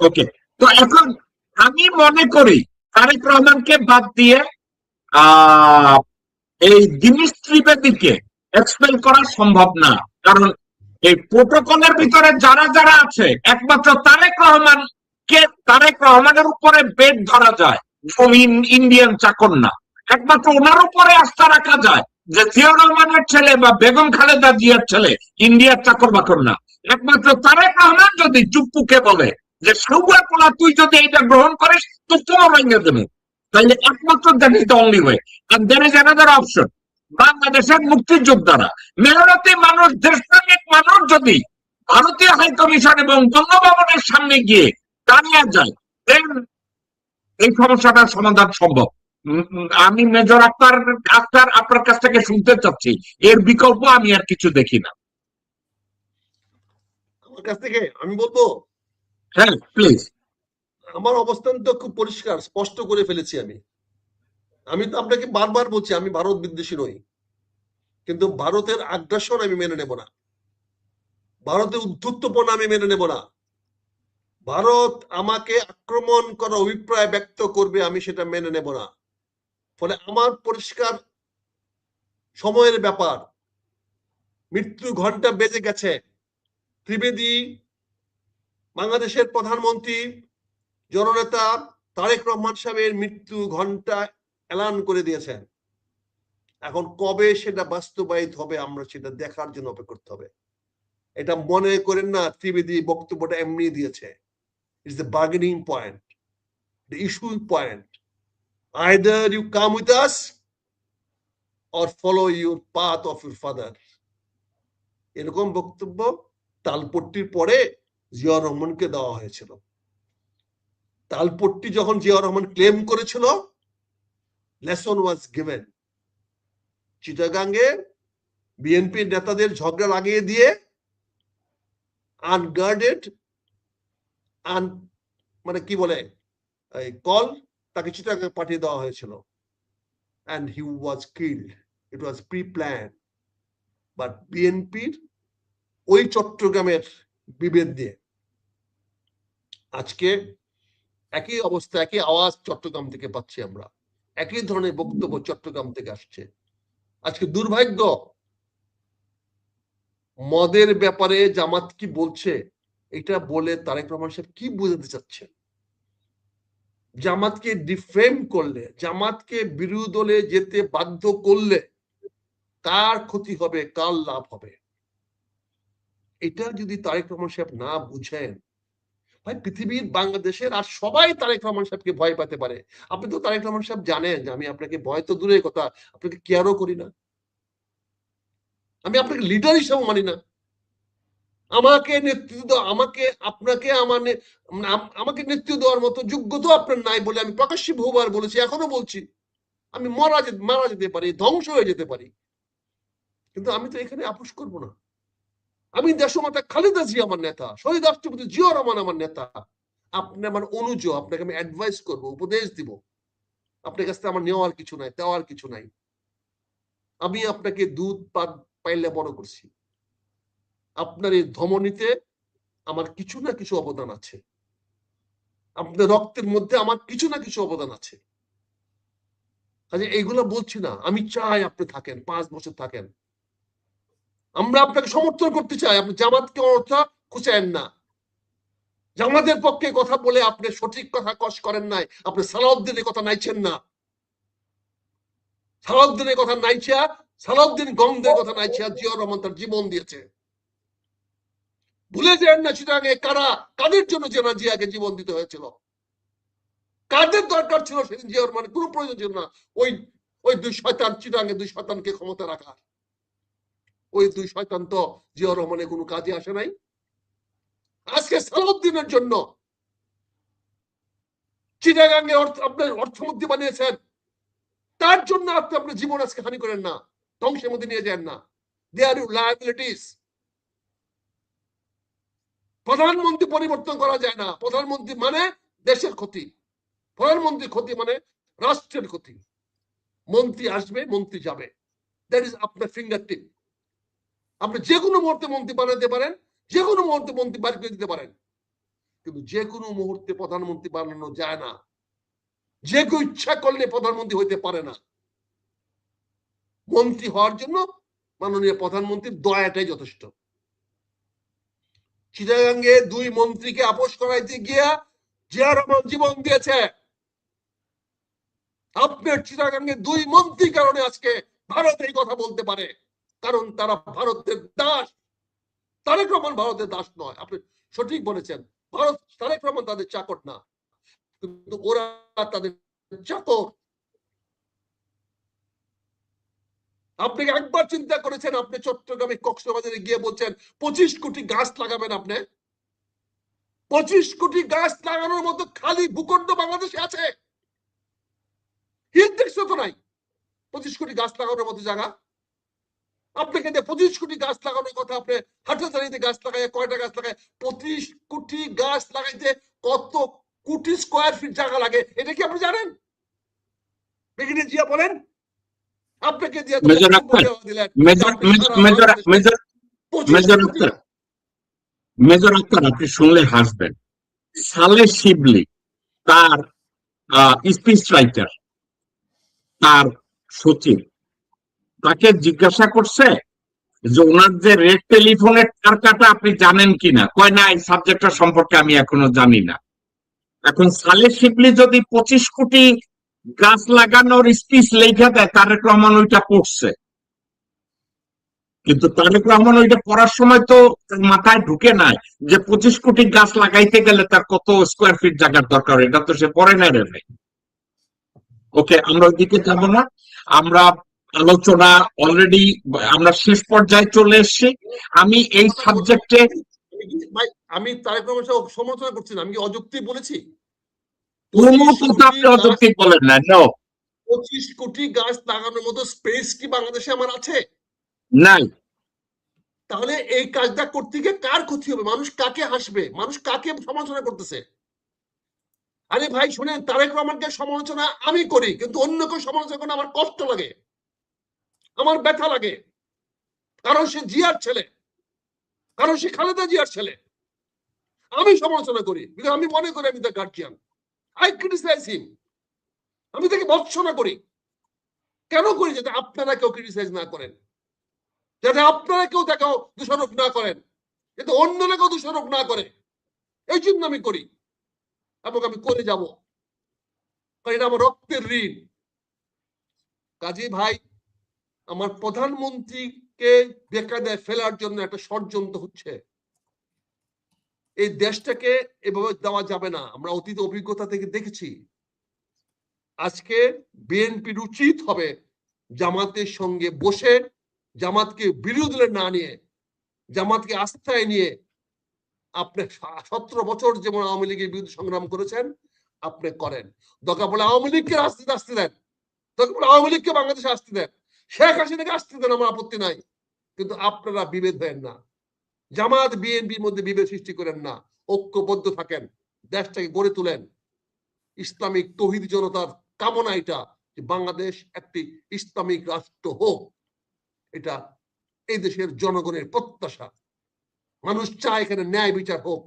ওকে, তো এখন আমি মনে করি তারেক রহমানকে বাদ দিয়ে এই দিনেশ ত্রিবেদীকে এক্সপেল করা সম্ভব না। কারণ এই প্রোটোকলের ভিতরে যারা যারা আছে, একমাত্র তারেক রহমানের উপরে বেড ধরা যায় ইন্ডিয়ান চাকর না। একমাত্র ওনার উপরে আস্থা রাখা যায় যে জিয়া রহমানের ছেলে বা বেগম খালেদা জিয়ার ছেলে ইন্ডিয়ার চাকর বাকর না। একমাত্র তারেক রহমান যদি চুপ্পুকে বলে যে সৌয়া পোলা, তুই যদি এটা গ্রহণ করিস তো তোমার ভেঙে দেবে, তাহলে একমাত্র that is the only way. And there is another option. বাংলাদেশের মুক্তিযোদ্ধারা, মেহনতি মানুষ, দেশপ্রেমিক মানুষ যদি ভারতীয় হাই কমিশন এবং বঙ্গভবনের সামনে গিয়ে দাঁড়িয়ে যায়, এই সমস্যাটার সমাধান সম্ভব। আমি মেজর আক্তার আপনার কাছ থেকে শুনতে চাচ্ছি, এর বিকল্প আমি আর কিছু দেখি না। আমার কাছ থেকে আমি বলবো, হ্যাঁ প্লিজ। আমার অবস্থান তো খুব পরিষ্কার, স্পষ্ট করে ফেলেছি। আমি তো আপনাকে বারবার বলছি, আমি ভারত বিদ্বেষী নই, কিন্তু ভারতের আগ্রাসন আমি মেনে নেব না, ভারতের উদ্ধত্তপনা আমি মেনে নেব না। ভারত আমাকে আক্রমণ করার অভিপ্রায় ব্যক্ত করবে, আমি সেটা মেনে নেব না। ফলে আমার পরিষ্কার সময়ের ব্যাপার, মৃত্যু ঘন্টা বেজে গেছে। ত্রিবেদী, বাংলাদেশের প্রধানমন্ত্রী জননেতা তারেক রহমান সাহেবের মৃত্যু ঘন্টা এলান করে দিয়েছেন। এখন কবে সেটা বাস্তবায়িত হবে আমরা সেটা দেখার জন্য অপেক্ষা করতে হবে। এটা মনে করেন না ত্রিবেদী বক্তব্যটা এমনি দিয়েছে। It's the bargaining point, the issue point. Either you come with us or follow your path of your father. এরকম বক্তব্য তালপট্টির পরে জিয়াউর রহমানকে দেওয়া হয়েছিল। তালপট্টি যখন জিয়াউর রহমান ক্লেম করেছিল, লেসন ওয়াজ গিভেন। চিটাগাঙ্গে বিএনপি নেতাদের ঝগড়া লাগিয়ে দিয়ে আনগার্ডেড মানে কি বলে কল, তাকে চিটাগাঙ্গে পাঠিয়ে দেওয়া হয়েছিল। and he was killed. It was pre-planned. But বিএনপির ওই চট্টগ্রামের বিভেদ দিয়ে আজকে একই অবস্থা, একই আওয়াজ চট্টগ্রাম থেকে পাচ্ছি আমরা, একই ধরনের বক্তব্য চট্টগ্রাম থেকে আসছে। আজকে দুর্ভাগ্য, মদের ব্যাপারে জামাত কি বলছে এটা বলে তারেক রহমান সাহেব কি বোঝাতে চাচ্ছেন? জামাতকে ডিফেম করলে, জামাতকে বিরোধী দলে যেতে বাধ্য করলে কার ক্ষতি হবে, কার লাভ হবে, এটা যদি তারেক রহমান সাহেব না বুঝেন, ভাই পৃথিবীর বাংলাদেশের আর সবাই তারেক রহমান সাহেবকে ভয় পেতে পারে। আপনি তো তারেক রহমান সাহেব জানেন যে আমি আপনাকে ভয় তো দূরের কথা, আপনাকে কেয়ারও করি না, আমি আপনাকে লিডার হিসেবে মানি না। আমাকে নেতৃত্ব, আমাকে আপনাকে আমাকে নেতৃত্ব দেওয়ার মতো যোগ্যতা আপনার নাই বলে আমি প্রকাশ্যে বহুবার বলেছি, এখনো বলছি। আমি মারা যেতে পারি, ধ্বংস হয়ে যেতে পারি, কিন্তু আমি তো এখানে আপোষ করব না। আমি দেশমাতা খালেদা জিয়া আমার নেতা, শহীদ রাষ্ট্রপতি জিয়া রহমান আমার নেতা। আপনি আমার অনুজ, আপনাকে আমি অ্যাডভাইস করব, উপদেশ দিব। আপনার কাছ থেকে আমার নেওয়ার কিছু নাই, দেওয়ার কিছু নাই। আমি আপনাকে দুধ পাইলে বড় করছি, আপনার এই ধমনীতে আমার কিছু না কিছু অবদান আছে, আপনার রক্তের মধ্যে আমার কিছু না কিছু অবদান আছে। কাজে এইগুলো বলছি না, আমি চাই আপনি থাকেন, 5 বছর থাকেন। আমরা আপনাকে সমর্থন করতে চাই, আপনি জামাতকে অর্থ খুঁজেন না। জামাতের পক্ষে কথা বলে আপনি সঠিক কথা কষ করেন নাই, আপনি সালাউদ্দিনের কথা নাইছেন না। সালাউদ্দিনের কথা নাইছা, সালাউদ্দিন গঙ্গের কথা নাইছা, জিয়া রহমান তার জীবন দিয়েছে। ভুলে যান না চিটাগাঙে কারা, কাদের জন্য জেনা জিয়াকে জীবন দিতে হয়েছিল, কাদের দরকার ছিল সেদিন জিয়া রহমানের কোনো প্রয়োজন ছিল না ওই 2 শয়তান, চিটাগাঙে 2 শয়তানকে ক্ষমতা রাখা। ওই 2 শয়তান তো জিয়া রহমানের কোনো কাজে আসে নাই। আজকে সালাউদ্দিনের জন্য চিটাগাঙে আপনার অর্থমন্ত্রী বানিয়েছেন, তার জন্য আপনি আপনার জীবন আজকে হানি করেন না, ধ্বংসের মধ্যে নিয়ে যান না। দেয়ার লায়াবিলিটিস। প্রধানমন্ত্রী পরিবর্তন করা যায় না, প্রধানমন্ত্রী মানে দেশের ক্ষতি, প্রধানমন্ত্রী ক্ষতি মানে রাষ্ট্রের ক্ষতি। মন্ত্রী আসবে, মন্ত্রী যাবে, দ্যাট ইজ আপনার ফিঙ্গার টিপ। আপনি যে কোনো মুহূর্তে মন্ত্রী বানাতে পারেন, যে কোনো মুহূর্তে মন্ত্রী বাড়ি করে দিতে পারেন, কিন্তু যে কোনো মুহূর্তে প্রধানমন্ত্রী বানানো যায় না। যে কেউ ইচ্ছা করলে প্রধানমন্ত্রী হইতে পারে না। মন্ত্রী হওয়ার জন্য মাননীয় প্রধানমন্ত্রীর দয়াটাই যথেষ্ট। চিটাগাঙ্গে 2 মন্ত্রীকে আপোষ করাইতে গিয়া জিয়া রহমান জীবন দিয়েছে। আপনার চিটাগাঙ্গে 2 মন্ত্রী কারণে আজকে ভারত এই কথা বলতে পারে, কারণ তারা ভারতের দাস। তারেক রহমান ভারতের দাস নয়, আপনি সঠিক বলেছেন। তারেক রহমান তাদের চাকর না, কিন্তু ওরা তাদের চাকর। আপনি একবার চিন্তা করেছেন, আপনি চট্টগ্রামে কক্সবাজারে গিয়ে বলছেন 25 কোটি গাছ লাগাবেন? আপনি 25 কোটি গাছ লাগানোর মতো খালি ভূখণ্ড বাংলাদেশে আছে? হিল দেখছো তো নাই 25 কোটি গাছ লাগানোর মতো জায়গা? আপনাকে 25 কোটি গাছ লাগানোর কথা, আপনি হাটহাজারিতে গাছ লাগায়, কয়টা গাছ লাগায়? 25 কোটি গাছ লাগাইতে কত কোটি স্কয়ার ফিট জায়গা লাগে, এটা কি আপনি জানেন? ব্রিগেডিয়ার জিয়া বলেন। আপনাকে দিয়ে মেজর আক্তার, মেজর আক্তার, আপনি শুনলে হাসবেন। সালে শিবলি তার স্পিচ রাইটার, তার সচিব, তাকে জিজ্ঞাসা করছে যে ওনার যে রেড টেলিফোনের তার কাটা আপনি জানেন কিনা, কয় না এই সাবজেক্টটা সম্পর্কে আমি এখনো জানি না। এখন সালে শিবলি যদি 25 কোটি গাছ লাগানোর স্পিচ লেখা দেয়, তারেক রহমান ওইটা পড়ছে, কিন্তু তারেক রহমান ওইটা পড়ার সময় তো মাথায় ঢুকে নাই যে 25 কোটি গাছ লাগাইতে গেলে তার কত স্কোয়ার ফিট জায়গার দরকার, এটা তো সে পড়ে নাই রে ভাই। ওকে, আমরা ওইদিকে যাব না, আমরা আলোচনা অলরেডি আমরা শেষ পর্যায়ে চলে এসেছি। আমি এই সাবজেক্টে আমি তারেক রহমান সাহেব সমালোচনা করছি না, আমি কি অযৌক্তিক বলেছি? কোনো কথা আপনি অযৌক্তিক বলেন না। নো, 25 কোটি গাছ লাগানোর মতো স্পেস কি বাংলাদেশে আমার আছে? নাই। তাহলে এই কাজটা করতে গিয়ে কার ক্ষতি হবে? মানুষ কাকে হাসবে? মানুষ কাকে সমালোচনা করতেছে? আরে ভাই শুনেন, তারেক রহমানকে সমালোচনা আমি করি, কিন্তু অন্য কেউ সমালোচনা করে আমার কষ্ট লাগে, আমার ব্যথা লাগে। কারণ সে জিয়ার ছেলে, কারণ সে খালেদা জিয়ার ছেলে। আমি সমালোচনা করি, আমি মনে করি আমি তার গার্জিয়ান। আই ক্রিটিসাইজ হিম, আমি তাকে ভৎসনা করি। কেন করি? যাতে আপনারা কেউ ক্রিটিসাইজ না করেন, যাতে আপনারা কেউ তাকে দোষারোপ না করেন, যাতে অন্যরা কেউ দোষারোপ না করে। এই জন্য আমি করি এবং আমি করে যাব, কারণ এটা আমার রক্তের ঋণ। কাজী ভাই, আমার প্রধানমন্ত্রীকে বেকায়দায় ফেলার জন্য একটা ষড়যন্ত্র হচ্ছে। এই দেশটাকে এভাবে দেওয়া যাবে না। আমরা অতীত অভিজ্ঞতা থেকে দেখেছি। আজকে বিএনপির উচিত হবে জামাতের সঙ্গে বসে, জামাতকে বিরোধী দলে না নিয়ে, জামাতকে আস্থায় নিয়ে, আপনি 17 বছর যেমন আওয়ামী লীগের বিরুদ্ধে সংগ্রাম করেছেন, আপনি করেন। দরকার পড়লে আওয়ামী লীগকে রাজনীতি আসতে দেন, দরকার পড়লে আওয়ামী লীগকে বাংলাদেশে আসতে দেন, শেখ হাসিনাকে আসতে দেন, আমার আপত্তি নাই। কিন্তু আপনারা বিভেদ হয়েন না, জামাত বিএনপির মধ্যে বিভেদ সৃষ্টি করেন না, ঐক্যবদ্ধ থাকেন, দেশটাকে গড়ে তোলেন। ইসলামিক তৌহিদ জনতার কামনা এটা যে বাংলাদেশ একটি ইসলামিক রাষ্ট্র হোক, এটা এই দেশের জনগণের প্রত্যাশা। মানুষ চায় এখানে ন্যায় বিচার হোক,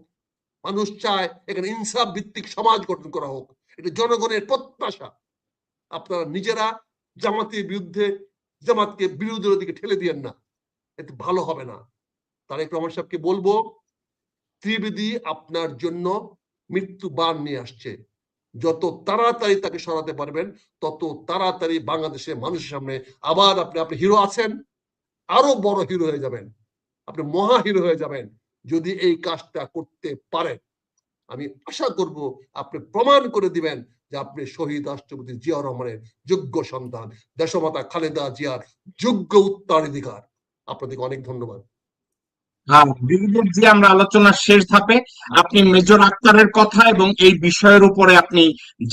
মানুষ চায় এখানে ইনসাফ ভিত্তিক সমাজ গঠন করা হোক, এটা জনগণের প্রত্যাশা। আপনারা নিজেরা জামাতের বিরুদ্ধে, জামাতকে বিরোধীর দিকে ঠেলে দিয়েন না, এতে ভালো হবে না। তারেক রহমান সাহেবকে বলবো, ত্রিবেদী আপনার জন্য মৃত্যু বান নিয়ে আসছে। যত তাড়াতাড়ি তাকে সরাতে পারবেন, তত তাড়াতাড়ি বাংলাদেশের মানুষের সামনে আবার আপনি হিরো আছেন, আরো বড় হিরো হয়ে যাবেন, আপনি মহা হিরো হয়ে যাবেন যদি এই কাজটা করতে পারেন। আমি আশা করব আপনি প্রমাণ করে দিবেন যে আপনি শহীদ রাষ্ট্রপতি জিয়াউর রহমানের যোগ্য সন্তান, দেশমাতা খালেদা জিয়ার যোগ্য উত্তরাধিকার। আপনাদেরকে অনেক ধন্যবাদ। হ্যাঁ, ব্রিগেডিয়ার জি, আমরা আলোচনার শেষ ধাপে। আপনি মেজর আক্তারের কথা এবং এই বিষয়ের উপরে আপনি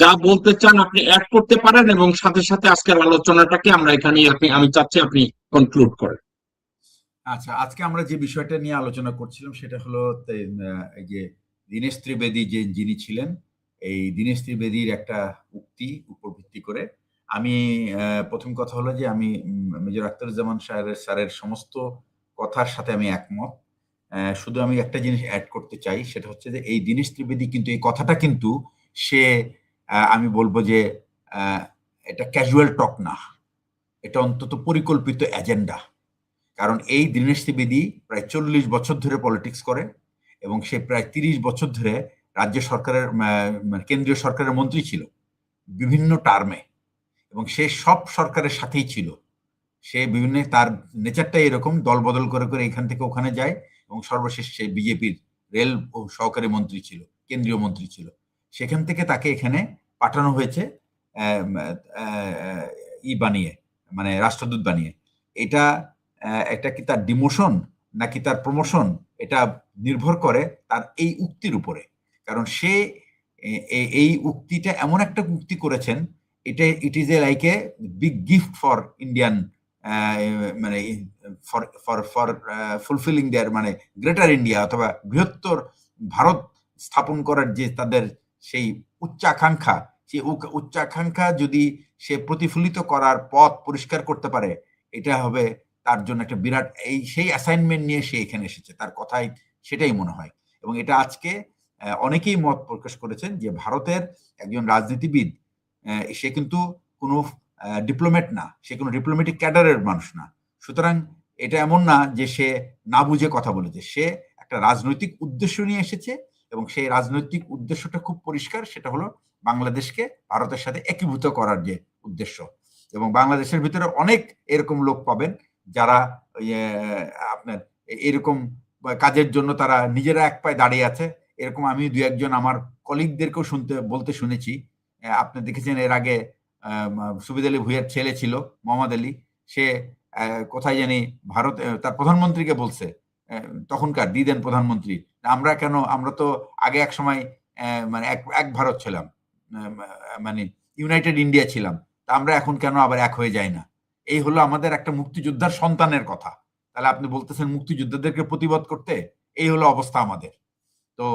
যা বলতে চান আপনি অ্যাড করতে পারেন, এবং সাথে সাথে আজকের আলোচনাটাকে আমরা এখানেই আমি চাচ্ছি আপনি কনক্লুড করেন। আচ্ছা, আজকে আমরা যে বিষয়টা নিয়ে আলোচনা করছিলাম সেটা হলো এই যে দীনেশ ত্রিবেদী যিনি ছিলেন, এই দীনেশ ত্রিবেদীর একটা উক্তি উপর ভিত্তি করে আমি প্রথম কথা হলো যে আমি মেজর আখতারুজ্জামান স্যারের সমস্ত কথার সাথে আমি একমত। শুধু আমি একটা জিনিস অ্যাড করতে চাই, সেটা হচ্ছে যে এই দীনেশ ত্রিবেদী কিন্তু এই কথাটা কিন্তু সে আমি বলবো যে এটা ক্যাজুয়াল টক না, এটা অন্তত পরিকল্পিত এজেন্ডা। কারণ এই দীনেশ ত্রিবেদী প্রায় 40 বছর ধরে পলিটিক্স করে এবং সে প্রায় 30 বছর ধরে রাজ্য সরকারের কেন্দ্রীয় সরকারের মন্ত্রী ছিল বিভিন্ন টার্মে, এবং সে সব সরকারের সাথেই ছিল। সে বিভিন্ন, তার নেচারটাই এরকম, দল বদল করে করে এখান থেকে ওখানে যায়, এবং সর্বশেষ সে বিজেপির রেল ও সহকারী মন্ত্রী ছিল, কেন্দ্রীয় মন্ত্রী ছিল। সেখান থেকে তাকে এখানে পাঠানো হয়েছে বানিয়ে, মানে রাষ্ট্রদূত বানিয়ে। এটা কি তার ডিমোশন নাকি তার প্রমোশন, এটা নির্ভর করে তার এই উক্তির উপরে। কারণ সে এই উক্তিটা এমন একটা উক্তি করেছেন, it is a like a big gift for Indian, মানে ফর ফুলফিলিং দেয়ার, মানে গ্রেটার ইন্ডিয়া অথবা বৃহত্তর ভারত স্থাপন করার যে তাদের সেই উচ্চাকাঙ্ক্ষা, সেই উচ্চাকাঙ্ক্ষা যদি সে প্রতিফলিত করার পথ পরিষ্কার করতে পারে, এটা হবে তার জন্য একটা বিরাট, সেই অ্যাসাইনমেন্ট নিয়ে সে এখানে এসেছে, তার কথাই সেটাই মনে হয়। এবং এটা আজকে অনেকেই মত প্রকাশ করেছেন যে ভারতের একজন রাজনীতিবিদ, সে কিন্তু কোনো ডিপ্লোম্যাট না, সে কোনো ডিপ্লোম্যাটিক ক্যাডারের মানুষ না। সুতরাং এটা এমন না যে সে না বুঝে কথা বলেছে, সে একটা রাজনৈতিক উদ্দেশ্য নিয়ে এসেছে, এবং সেই রাজনৈতিক উদ্দেশ্যটা খুব পরিষ্কার, সেটা হলো বাংলাদেশকে ভারতের সাথে একীভূত করার যে উদ্দেশ্য। এবং বাংলাদেশের ভিতরে অনেক এরকম লোক পাবেন যারা আপনার এরকম কাজের জন্য তারা নিজেরা এক পায়ে দাঁড়িয়ে আছে। এরকম আমি দু একজন আমার কলিগদেরকেও বলতে শুনেছি। আপনি দেখেছেন এর আগে সুবিদ আলী ভুঁইয়ার ছেলে ছিল মোহাম্মদ আলী, সে কোথায় জানি ভারত তার প্রধানমন্ত্রীকে বলছে, তখনকার দিদেন প্রধানমন্ত্রী, আমরা তো আগে এক সময় মানে এক ভারত ছিলাম, মানে ইউনাইটেড ইন্ডিয়া ছিলাম, তা আমরা এখন কেন আবার এক হয়ে যাই না? এই হলো আমাদের একটা মুক্তিযোদ্ধার সন্তানের কথা। তাহলে আপনি বলতেছেন মুক্তিযোদ্ধাদেরকে প্রতিবাদ করতে? এই হলো অবস্থা আমাদের। তো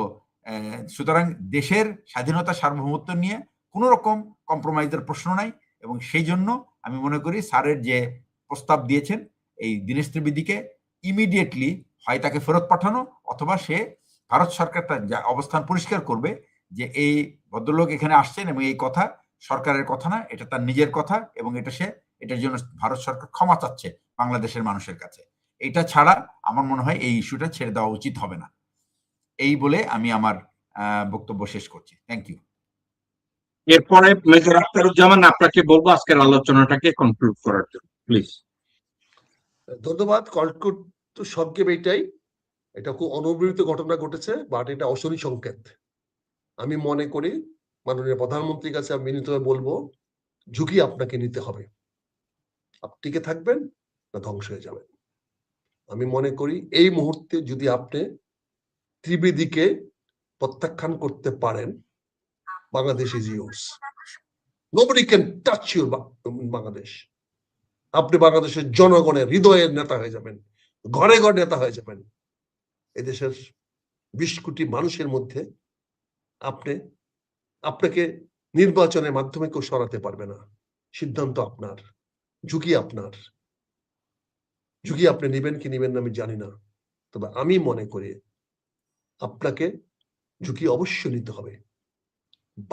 সুতরাং দেশের স্বাধীনতা সার্বভৌমত্ব নিয়ে কোনো রকম কম্প্রোমাইজের প্রশ্ন নাই, এবং সেই জন্য আমি মনে করি স্যারের যে প্রস্তাব দিয়েছেন এই দীনেশ ত্রিবেদীকে ইমিডিয়েটলি হয় তাকে ফেরত পাঠানো, অথবা সে ভারত সরকার তার অবস্থান পরিষ্কার করবে যে এই ভদ্রলোক এখানে আসছেন এবং এই কথা সরকারের কথা না, এটা তার নিজের কথা, এবং এটার জন্য ভারত সরকার ক্ষমা চাচ্ছে বাংলাদেশের মানুষের কাছে। এটা ছাড়া আমার মনে হয় এই ইস্যুটা ছেড়ে দেওয়া উচিত হবে না। এই বলে আমি আমার বক্তব্য শেষ করছি। Thank you. এরপরে মেজর আখতারুজ্জামান, আপনাকে বলবো আজকের আলোচনাটাকে কনক্লুড করার জন্য, প্লিজ। ধন্যবাদ। কলকুট তো সংক্ষেপ এইটাই, এটা খুব অনবরত ঘটনা ঘটেছে, বাট এটা অশনি সংকেত। আমি মনে করি মাননীয় প্রধানমন্ত্রীর কাছে আমি বিনীতভাবে বলবো, ঝুঁকি আপনাকে নিতে হবে। আপনি টিকে থাকবেন না ধ্বংস হয়ে যাবেন। আমি মনে করি এই মুহূর্তে যদি আপনি ত্রিবেদীকে প্রত্যাখ্যান করতে পারেন, Bangladesh is yours. Nobody can touch your Bangladesh. আপনি বাংলাদেশের জনগণের হৃদয়ের নেতা হয়ে যাবেন, ঘরে ঘরে নেতা হয়ে যাবেন। এদেশের 20 কোটি মানুষের মধ্যে আপনাকে নির্বাচনের মাধ্যমে কেউ সরাতে পারবে না। সিদ্ধান্ত আপনার, ঝুঁকি আপনার। ঝুঁকি আপনি নেবেন কি নেবেন না আমি জানি না, তবে আমি মনে করি আপনাকে ঝুঁকি অবশ্যই নিতে হবে।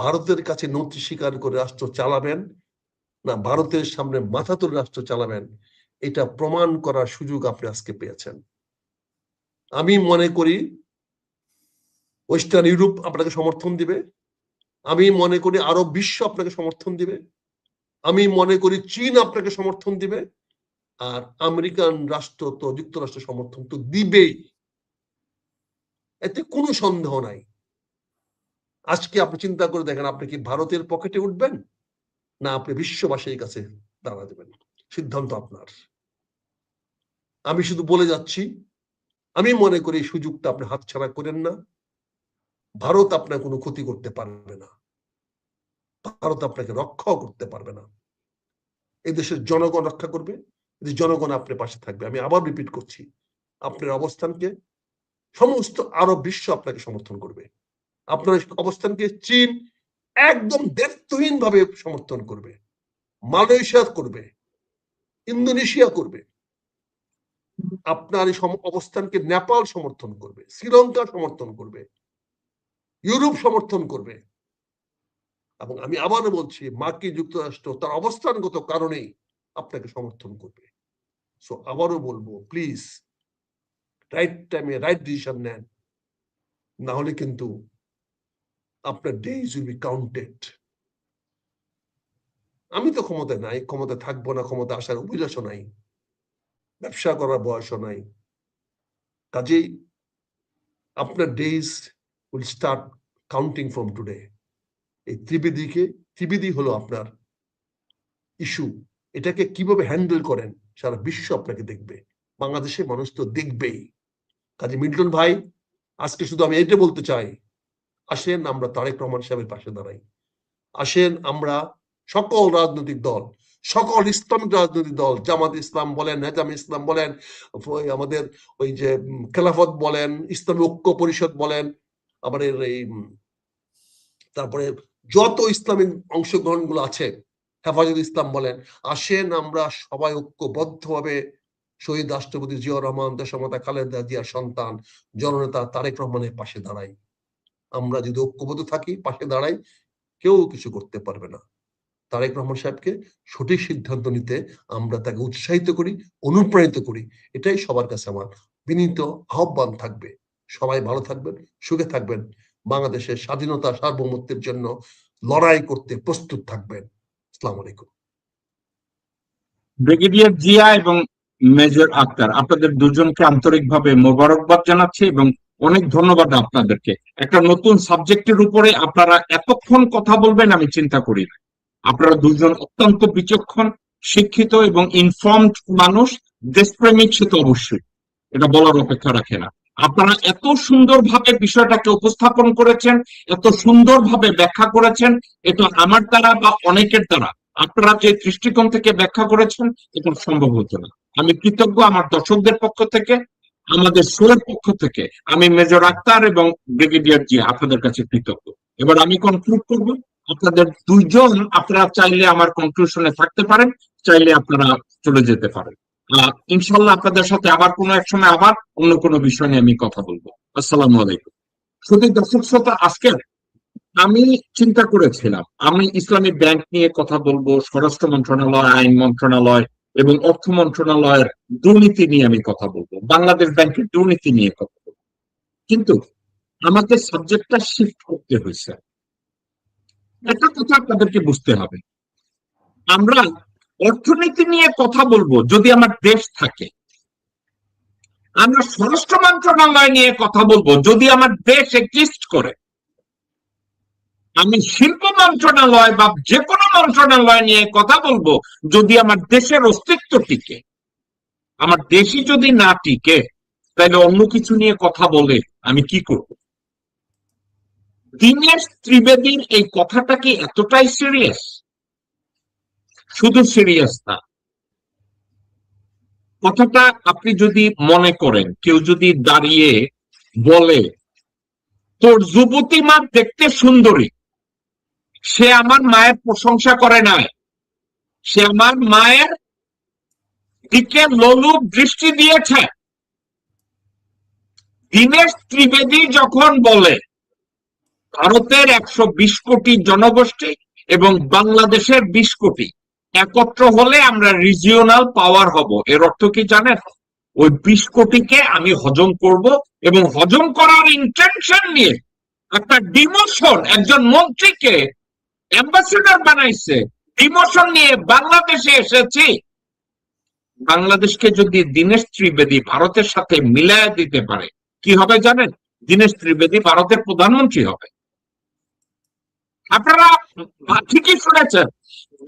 ভারতের কাছে নথি স্বীকার করে রাষ্ট্র চালাবেন না ভারতের সামনে মাথা তুলে রাষ্ট্র চালাবেন, এটা প্রমাণ করার সুযোগ আপনি আজকে পেয়েছেন। আমি মনে করি ওয়েস্টার্ন ইউরোপ আপনাকে সমর্থন দিবে, আমি মনে করি আরব বিশ্ব আপনাকে সমর্থন দিবে, আমি মনে করি চীন আপনাকে সমর্থন দিবে, আর আমেরিকান রাষ্ট্র তো যুক্তরাষ্ট্র সমর্থন তো দিবেই, এতে কোনো সন্দেহ নাই। আজকে আপনি চিন্তা করে দেখেন, আপনি কি ভারতের পকেটে উঠবেন না আপনি বিশ্ববাসীর কাছে দাঁড়া দেবেন, সিদ্ধান্ত আপনার। আমি শুধু বলে যাচ্ছি, আমি মনে করি এই সুযোগটা আপনি হাতছাড়া করেন না। ভারত আপনার কোনো ক্ষতি করতে পারবে না, ভারত আপনাকে রক্ষাও করতে পারবে না। এই দেশের জনগণ রক্ষা করবে, এই জনগণ আপনার পাশে থাকবে। আমি আবার রিপিট করছি, আপনার অবস্থানকে সমস্ত আরব বিশ্ব আপনাকে সমর্থন করবে, আপনার অবস্থানকে চীন একদম দায়িত্বহীন ভাবে সমর্থন করবে, মালয়েশিয়া করবে, ইন্দোনেশিয়া করবে, আপনার এই অবস্থানকে নেপাল সমর্থন করবে, শ্রীলঙ্কা সমর্থন করবে, ইউরোপ সমর্থন করবে। এবং আমি আবারও বলছি, মার্কিন যুক্তরাষ্ট্র তার অবস্থানগত কারণেই আপনাকে সমর্থন করবে। সো আবারও বলবো, প্লিজ রাইট টাইমে রাইট ডিসিশন নেন, না হলে কিন্তু আপনার ডেজ উইল বি কাউন্টেড। আমি তো ক্ষমতায় নাই, ক্ষমতা থাকবো না, ক্ষমতা আসার অভিলাষও নাই, ব্যবসা করার বয়সও নাই। কাজেই আপনার days will start counting from today. এই ত্রিবেদী হলো আপনার ইস্যু, এটাকে কিভাবে হ্যান্ডেল করেন সারা বিশ্ব আপনাকে দেখবে, বাংলাদেশের মানুষ তো দেখবেই। কাজে মিল্টন ভাই, আজকে শুধু আমি এটা বলতে চাই, আসেন আমরা তারেক রহমান সাহেবের পাশে দাঁড়াই। আসেন আমরা সকল রাজনৈতিক দল, সকল ইসলামিক রাজনৈতিক দল, জামাত ইসলাম বলেন, নেজাম ইসলাম বলেন, আমাদের ওই যে খেলাফত বলেন, ইসলামী ঐক্য পরিষদ বলেন, আবার এই তারপরে যত ইসলামিক অংশগ্রহণ গুলো আছে, হেফাজত ইসলাম বলেন, আসেন আমরা সবাই ঐক্যবদ্ধভাবে শহীদ রাষ্ট্রপতি জিয়াউর রহমান, দেশমাতা খালেদা জিয়ার সন্তান জননেতা তারেক রহমানের পাশে দাঁড়াই। আমরা যদি ঐক্যবদ্ধ থাকি, পাশে দাঁড়াই, কেউ কিছু করতে পারবে না। তারেক রহমান সাহেবকে সঠিক সিদ্ধান্ত নিতে আমরা তাকে উৎসাহিত করি, অনুপ্রাণিত করি, এটাই সবার কাছে আমার বিনীত আহ্বান থাকবে। সবাই ভালো থাকবেন, সুখে থাকবেন, বাংলাদেশের স্বাধীনতা সার্বভৌমত্বের জন্য লড়াই করতে প্রস্তুত থাকবেন। আসসালামু আলাইকুম। ব্রিগেডিয়ার জিয়া এবং মেজর আক্তার, আপনাদের দুজনকে আন্তরিকভাবে মোবারকবাদ জানাচ্ছি এবং অনেক ধন্যবাদ আপনাদেরকে। একটা নতুন সাবজেক্টের উপরে আপনারা এতক্ষণ কথা বলবেন আমি চিন্তা করি না। আপনারা দুজন অত্যন্ত বিচক্ষণ, শিক্ষিত এবং ইনফর্মড মানুষ, দেশপ্রেমিক সে তো অবশ্যই, এটা বলার অপেক্ষা রাখে না। আপনারা এত সুন্দরভাবে বিষয়টাকে উপস্থাপন করেছেন, এত সুন্দরভাবে ব্যাখ্যা করেছেন, এটা আমার দ্বারা বা অনেকের দ্বারা, আপনারা যে দৃষ্টিকোণ থেকে ব্যাখ্যা করেছেন, এটা সম্ভব হতো না। আমি কৃতজ্ঞ আমার দর্শকদের পক্ষ থেকে, আমাদের শোয়ের পক্ষ থেকে। আমি মেজর আক্তার এবং ব্রিগেডিয়ার জি আপনাদের কাছে কৃতজ্ঞ। এবার আমি কনক্লুড করব। আপনাদের দুইজন, আপনারা চাইলে আমার কনক্লুশনে থাকতে পারেন, চাইলে আপনারা চলে যেতে পারেন। ইনশাল্লাহ আপনাদের সাথে আবার কোনো এক সময় আবার অন্য কোনো বিষয় নিয়ে আমি কথা বলবো। আসসালামু আলাইকুম। শুধু দর্শক শ্রোতা, আজকে আমি চিন্তা করেছিলাম আমি ইসলামী ব্যাংক নিয়ে কথা বলবো, স্বরাষ্ট্র মন্ত্রণালয়, আইন মন্ত্রণালয় এবং অর্থ মন্ত্রণালয়ের দুর্নীতি নিয়ে আমি কথা বলবো, বাংলাদেশ ব্যাংকের দুর্নীতি নিয়ে কথা বলবো, কিন্তু আমাদের সাবজেক্টটা শিফট করতে হয়েছে। একটা কথা আপনাদেরকে বুঝতে হবে, আমরা অর্থনীতি নিয়ে কথা বলবো যদি আমার দেশ থাকে, আমরা স্বরাষ্ট্র মন্ত্রণালয় নিয়ে কথা বলবো যদি আমার দেশ এক্সিস্ট করে। আমি শিল্প মন্ত্রণালয় বা যে কোনো মন্ত্রণালয় নিয়ে কথা বলবো যদি আমার দেশের অস্তিত্ব টিকে। আমার দেশই যদি না টিকে তাহলে অন্য কিছু নিয়ে কথা বলে আমি কি করব? দীনেশ ত্রিবেদীর এই কথাটা কি এতটাই সিরিয়াস? শুধু সিরিয়াস না, কথাটা আপনি যদি মনে করেন কেউ যদি দাঁড়িয়ে বলে তোর যুবতী মা দেখতে সুন্দরী, সে আমার মায়ের প্রশংসা করে নাই, সে আমার মায়ের দিকে লোলুপ দৃষ্টি দিয়েছে। দীনেশ ত্রিবেদী যখন বলে ভারতের 120 কোটি জনগোষ্ঠী এবং বাংলাদেশের 20 কোটি একত্র হলে আমরা রিজিওনাল পাওয়ার হব, এর অর্থ কি জানেন? ওই 20 কোটিকে আমি হজম করব এবং হজম করার ইন্টেনশন নিয়ে একটা ডিমোশন, একজন মন্ত্রীকে অ্যাম্বাসেডর বানাইছে, ডিমোশন নিয়ে বাংলাদেশে এসেছি। বাংলাদেশকে যদি দীনেশ ত্রিবেদী ভারতের সাথে মিলায় দিতে পারে কি হবে জানেন? দীনেশ ত্রিবেদী ভারতের প্রধানমন্ত্রী হবে। আপনারা ঠিকই শুনেছেন,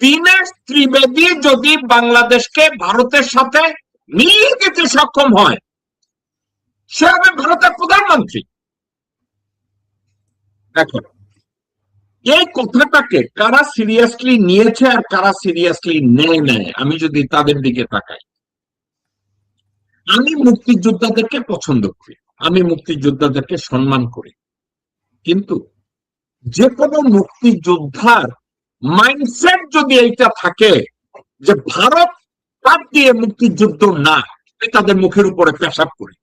দীনেশ ত্রিবেদী যদি বাংলাদেশকে ভারতের সাথে মিলিয়ে দিতে সক্ষম হয় সে হবে ভারতের প্রধানমন্ত্রী। এখন এই কথাটাকে কারা সিরিয়াসলি নিয়েছে আর কারা সিরিয়াসলি নেয় আমি যদি তাদের দিকে তাকাই, আমি মুক্তিযোদ্ধাদেরকে পছন্দ করি, আমি মুক্তিযোদ্ধাদেরকে সম্মান করি, কিন্তু যে কোনো মুক্তিযোদ্ধার মাইন্ডসেট যদি এইটা থাকে যে ভারত বাদ দিয়ে মুক্তিযুদ্ধ না, আমি তাদের মুখের উপরে পেশাব করি,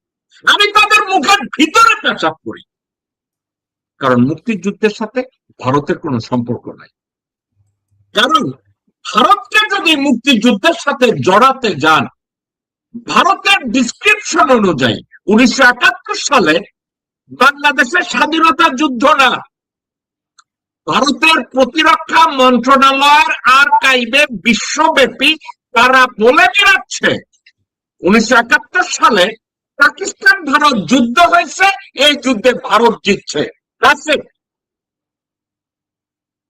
আমি তাদের মুখের ভিতরে পেশাব করি, কারণ মুক্তিযুদ্ধের সাথে ভারতের কোনো সম্পর্ক নাই। কারণ ভারতকে যদি মুক্তিযুদ্ধের সাথে জড়াতে যান, ভারতের ডিসক্রিপশন অনুযায়ী 1971 সালে বাংলাদেশের স্বাধীনতা যুদ্ধ না, ভারতের প্রতিরক্ষা মন্ত্রণালয়ের আর্কাইভে বিশ্বব্যাপী তারা বলে বেড়াচ্ছে 1971 সালে পাকিস্তান ভারত যুদ্ধ হয়েছে, এই যুদ্ধে ভারত জিতছে।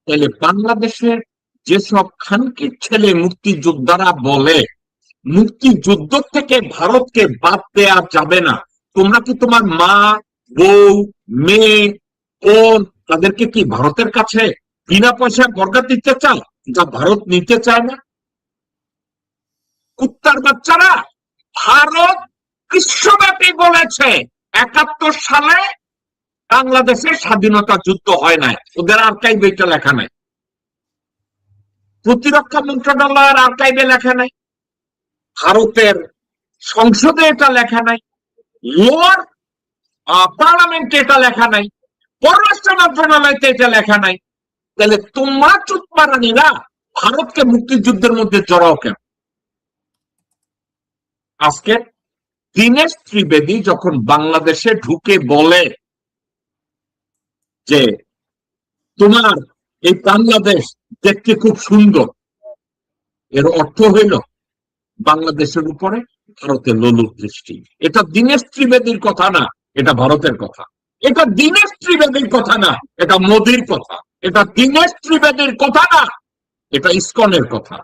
তাহলে বাংলাদেশের যেসব খানকির ছেলে মুক্তিযোদ্ধারা বলে মুক্তিযুদ্ধ থেকে ভারতকে বাদ দেওয়া যাবে না, তোমরা কি তোমার মা, বউ, মেয়ে, বোন তাদেরকে কি ভারতের কাছে বিনা পয়সা বর্গা দিতে চাও যা ভারত নিতে চায় না? কুত্তার বাচ্চারা, ভারত বিশ্বব্যাপী বলেছে 71 সালে বাংলাদেশের স্বাধীনতা যুদ্ধ হয় নাই, ওদের আর্কাইভে এটা লেখা নাই, প্রতিরক্ষা মন্ত্রণালয়ের আর্কাইভে লেখা নাই, ভারতের সংসদে এটা লেখা নাই, লোয়ার পার্লামেন্টে এটা লেখা নাই, পররাষ্ট্র মন্ত্রণালয়তে এটা লেখা নাই। তাহলে তোমরা চুতমারানিরা ভারতকে মুক্তিযুদ্ধের মধ্যে জড়াও কেন? আজকে দীনেশ ত্রিবেদী যখন বাংলাদেশে ঢুকে বলে যে তোমার এই বাংলাদেশ দেখতে খুব সুন্দর, এর অর্থ হইল বাংলাদেশের উপরে ভারতের লোলুপ দৃষ্টি। এটা দীনেশ ত্রিবেদীর কথা না, এটা ভারতের কথা। এটা দীনেশ ত্রিবেদীর কথা না, এটা মোদির কথা। এটা দীনেশ ত্রিবেদীর কথা না, এটা ইসকনের কথা,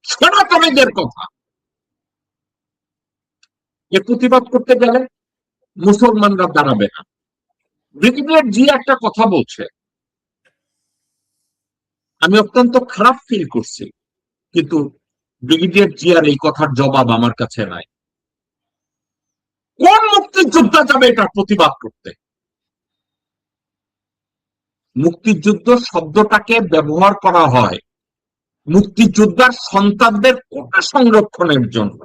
সনাতনীদের কথা। এ প্রতিবাদ করতে গেলে মুসলমানরা দাঁড়াবে না। ব্রিগেডিয়ার জি একটা কথা বলছে, আমি অত্যন্ত খারাপ ফিল করছি, কিন্তু ব্রিগেডিয়ার জি আর এই কথার জবাব আমার কাছে নাই। কোন মুক্তিযোদ্ধা যাবে এটা প্রতিবাদ করতে? মুক্তিযুদ্ধ শব্দটাকে ব্যবহার করা হয় মুক্তিযোদ্ধার সন্তানদের কোটা সংরক্ষণের জন্য,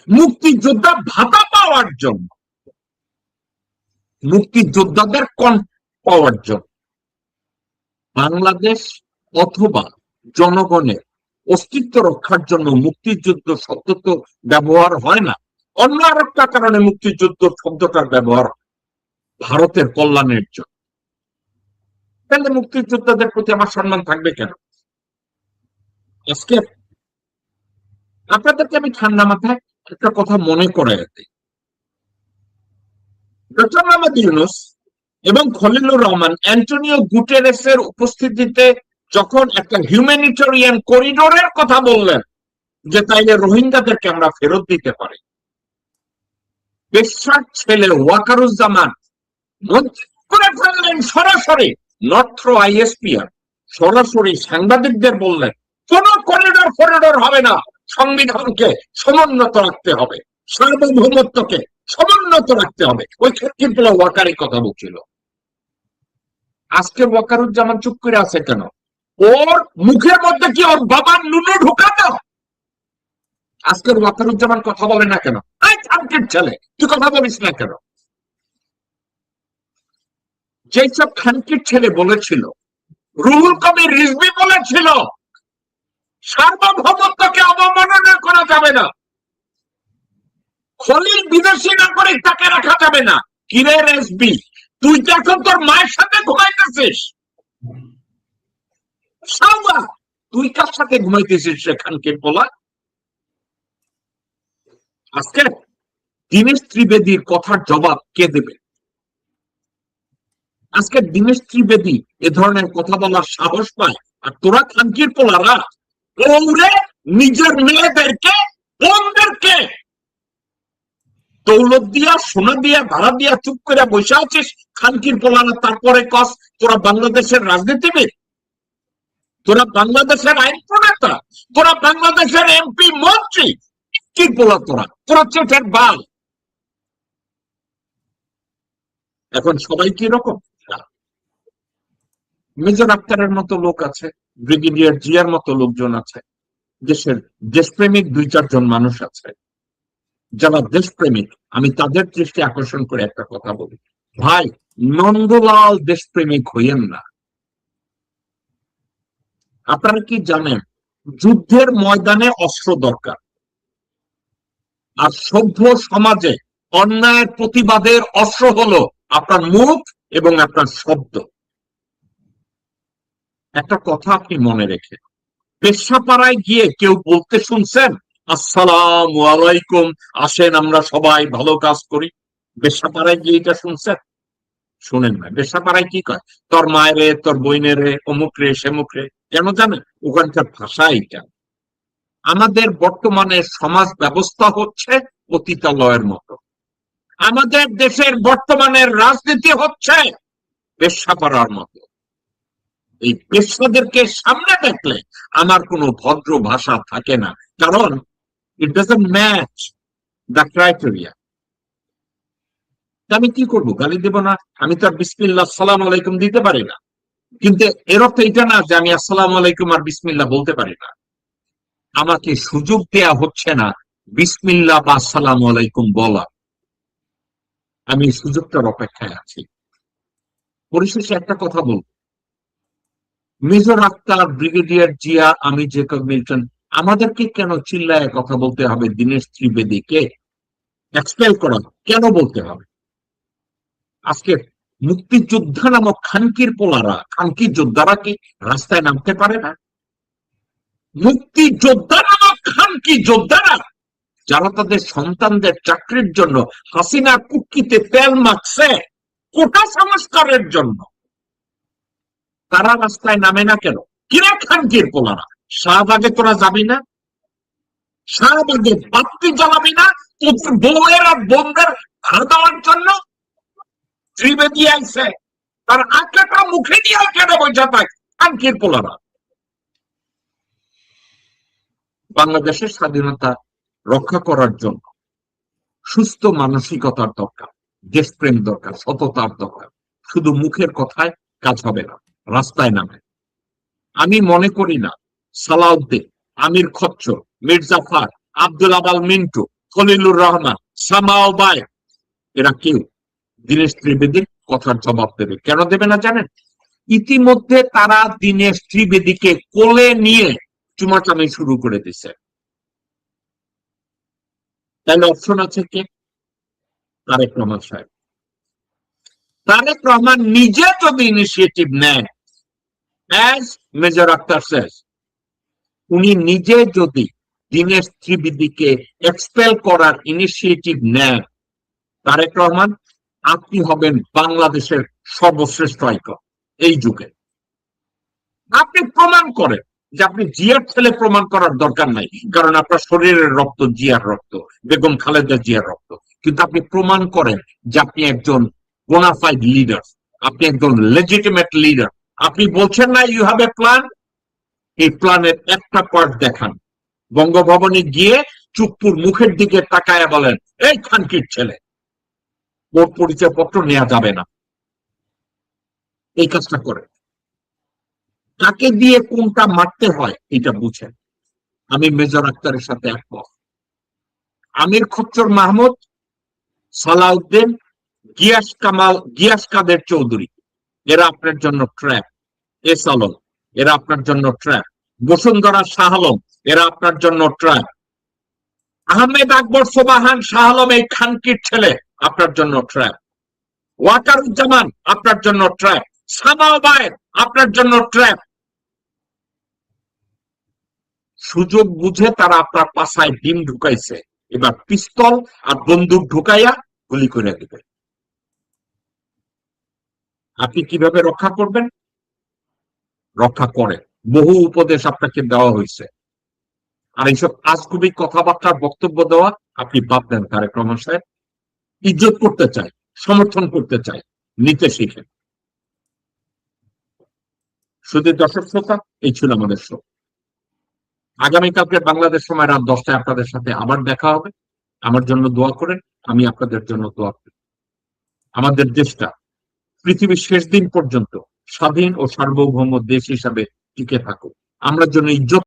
মুক্তিযোদ্ধা ভাতা পাওয়ার জন্য, মুক্তিযোদ্ধাদের পাওয়ার জন্য। বাংলাদেশ অথবা জনগণের অস্তিত্ব রক্ষার জন্য মুক্তিযুদ্ধ শব্দ তো ব্যবহার হয় না, অন্য আরেকটা কারণে মুক্তিযুদ্ধ শব্দটার ব্যবহার ভারতের কল্যাণের জন্য। তাহলে মুক্তিযোদ্ধাদের প্রতি আমার সম্মান থাকবে কেন? আজকে আপনাদেরকে আমি ঠান্ডা মাথায় একটা কথা মনে করাই দিই, ডক্টর মোহাম্মদ ইউনূস এবং খলিলুর রহমান অ্যান্টনিও গুটেরেসের উপস্থিতিতে যখন একটা হিউম্যানিটেরিয়ান করিডোরের কথা বললেন যে তাইলে রোহিঙ্গাদেরকে আমরা ফেরত দিতে পারি, পেশার ছেলে ওয়াকারুজ্জামান করে ফেললেন সরাসরি, নর্থ আইএসপিআর সরাসরি সাংবাদিকদের বললেন কোন করিডোর ফরিডোর হবে না, সংবিধানকে সমুন্নত রাখতে হবে, সার্বভৌমত্বকে সমুন্নত রাখতে হবে। ওই ক্ষেত্রে ওয়াকারই কথা বলছিল। আজকে ওয়াকারুজ্জামান চুপ করে আছে কেন? ওর মুখের মধ্যে কি ওর বাবার নুনো ঢুকাতো? আজকের ওয়াকারুজ্জামান কথা বলে না কেন? ছেলে তুই কথা বলিস না কেন? যেসব খানকির ছেলে বলেছিল, রুহুল কবির রিজভী বলেছিল সার্বভৌমত্বকে অবমাননা করা যাবে না, খলিল বিদেশি নাগরিক তাকে রাখা যাবে না। কিরে রিজভী, তুই তো এখন তোর মায়ের সাথে ঘুমাইতেছিস, তুই কার সাথে ঘুমাইতেছিস রে খানকির পোলা? আজকে দীনেশ ত্রিবেদীর কথার জবাব কে দেবে? আজকে দীনেশ ত্রিবেদী এ ধরনের কথা বলার সাহস পায়, আর তোরা খানকির পোলারা ওরে নিজের মেয়েদেরকে বোনদেরকে দৌলত দিয়া সোনা দিয়া ভাড়া দিয়া চুপ করে বসে আছিস খানকির পোলারা। তারপরে কস তোরা বাংলাদেশের রাজনীতিবিদ, তোরা বাংলাদেশের আইন প্রণেতা, তোরা বাংলাদেশের এমপি মন্ত্রী, কি পোলা তোরা, তোরা চেটের বাল। এখন সবাই কি রকম? মেজর আক্তারের মতো লোক আছে, ব্রিগেডিয়ার জিয়ার মতো লোকজন আছে, দেশের দেশপ্রেমিক 2-4 জন মানুষ আছে যারা দেশপ্রেমিক। আমি তাদের দৃষ্টি আকর্ষণ করে একটা কথা বলি, ভাই নন্দলাল দেশপ্রেমিক হইয়েন না। আপনারা কি জানেন যুদ্ধের ময়দানে অস্ত্র দরকার, আর সভ্য সমাজে অন্যায়ের প্রতিবাদের অস্ত্র হলো আপনার মুখ এবং আপনার শব্দ। একটা কথা আপনি মনে রেখে, পেশাপাড়ায় গিয়ে কেউ বলতে শুনছেন আসসালামু আলাইকুম, আসেন আমরা সবাই ভালো কাজ করি? পেশাপাড়ায় গিয়ে এটা শুনছেন? শুনেন না। পেশাপাড়ায় কি কয়? তোর মায়েরে, তোর বইনেরে, অমুক রে সেমুক রে। কেন জানেন? ওখানকার ভাষা এইটা। আমাদের বর্তমানে সমাজ ব্যবস্থা হচ্ছে পতিতালয়ের মতো, আমাদের দেশের বর্তমানের রাজনীতি হচ্ছে পেশাপাড়ার মতো। এই পেশাদেরকে সামনে দেখলে আমার কোনো ভদ্র ভাষা থাকে না, কারণ it doesn't match the criteria. আমি কি করবো? গালি দেব না? আমি তো আর বিসমিল্লাহ আসসালামু আলাইকুম দিতে পারি না, কিন্তু এর অর্থ এটা না যে আমি আসসালামু আলাইকুম আর বিসমিল্লাহ বলতে পারি না। আমাকে সুযোগ দেয়া হচ্ছে না বিসমিল্লাহ বা আসসালামু আলাইকুম বলা। আমি সুযোগটার অপেক্ষায় আছি। পরিশেষে একটা কথা বলবো, মেজর আক্তার, ব্রিগেডিয়ার জিয়া, আমি জেকব মিল্টন, আমাদেরকে কেন চিল্লায় কথা বলতে হবে? দীনেশ ত্রিবেদীকে এক্সপেল করা কেন বলতে হবে? আজকে মুক্তিযোদ্ধা নামক খানকির পোলারা, খানকির যোদ্ধারা কি রাস্তায় নামতে পারে না? মুক্তিযোদ্ধা নামক খানকি যোদ্ধারা যারা তাদের সন্তানদের চাকরির জন্য হাসিনার কুক্ষিতে তেল মাখছে কোটা সংস্কারের জন্য, তারা রাস্তায় নামে না কেন? কিরা খানকির পোলারা? শাহবাগে তোরা যাবি না? শাহবাগে বাতি জ্বালাবি না তোদের বউয়ের আর বোনদের ভাড়া দেওয়ার জন্য? ত্রিবেদী আইছে, তার আঁকাটা মুখে দিয়ে কেটে বসে থাকে খানকির পোলারা। বাংলাদেশের স্বাধীনতা রক্ষা করার জন্য সুস্থ মানসিকতার দরকার, দেশপ্রেম দরকার, সততার দরকার। শুধু মুখের কথায় কাজ হবে না, রাস্তায় নামে। আমি মনে করি না সালাউদ্দিন, আমির খচ্চর, মির্জাফর, আব্দুল আবাল মিন্টু, খলিলুর রহমান, সামাও বাই, এরা কেউ দীনেশ ত্রিবেদীর কথার জবাব দেবে। কেন দেবে না জানেন? ইতিমধ্যে তারা দীনেশ ত্রিবেদীকে কোলে নিয়ে চুমাচামি শুরু করে দিছে। তাহলে অপশন আছে কে? তারেক রহমান সাহেব। তারেক রহমান নিজে যদি ইনিশিয়েটিভ নেয়, as মেজর আক্তার says, উনি নিজে যদি দীনেশ ত্রিবেদীকে এক্সপেল করার ইনিশিয়েটিভ নেন, তারেক রহমান, আপনি হবেন বাংলাদেশের সর্বশ্রেষ্ঠ আইকন এই যুগে। আপনি প্রমাণ করেন যে আপনি জিয়ার ছেলে, প্রমাণ করার দরকার নাই, কারণ আপনার শরীরের রক্ত জিয়ার রক্ত, বেগম খালেদা জিয়ার রক্ত। কিন্তু আপনি প্রমাণ করেন যে আপনি একজন বোনাফাইড লিডার, আপনি একজন লেজিটিমেট লিডার। আপনি বলছেন না ইউ হ্যাভ এ প্ল্যান, এই প্ল্যানের একটা পার্ট দেখান। বঙ্গভবনে গিয়ে চুপ্পুর মুখের দিকে তাকায় বলেন, এই খানকির ছেলে, ওর পরিচয়পত্র নেওয়া যাবে না। এই কাজটা করে কাকে দিয়ে কোনটা মারতে হয় এটা বুঝেন। আমি মেজর আক্তারের সাথে একমত। আমির খচ্চর মাহমুদ, সালাউদ্দিন, গিয়াস কামাল, গিয়াস কাদের চৌধুরী, এরা আপনার জন্য ট্র্যাপ। এস আলম, এরা আপনার জন্য ট্র্যাপ। বসুন্ধরা শাহ আলম, এরা আপনার জন্য ট্র্যাপ। আহমেদ আকবর সোবাহান শাহ আলম, এই খানকির ছেলে, আপনার জন্য ট্র্যাপ। ওয়াকারুজ্জামান আপনার জন্য ট্র্যাপ। সামাওয়ার আপনার জন্য ট্র্যাপ। সুযোগ বুঝে তারা আপনার পাছায় ডিম ঢুকাইছে, এবার পিস্তল আর বন্দুক ঢুকাইয়া গুলি করে দিবে। আপনি কিভাবে রক্ষা করবেন? রক্ষা করেন। বহু উপদেশ আপনাকে দেওয়া হয়েছে, আর এইসব আজগুবি কথাবার্তার বক্তব্য দেওয়া আপনি বাদ দেন। তারেক রহমান সাহেব ইজ্জত করতে চাই, সমর্থন করতে চাই, নিতে শিখেন। শুধু দর্শক শ্রোতা, এই ছিল আমাদের শো। আগামীকালকে বাংলাদেশ সময় রাত 10টায় আপনাদের সাথে আবার দেখা হবে। আমার জন্য দোয়া করেন, আমি আপনাদের জন্য দোয়া করি। আমাদের দেশটা পৃথিবীর শেষ দিন পর্যন্ত স্বাধীন ও সার্বভৌম দেশ হিসাবে টিকে থাকুক। আমরা জন্য ইজ্জত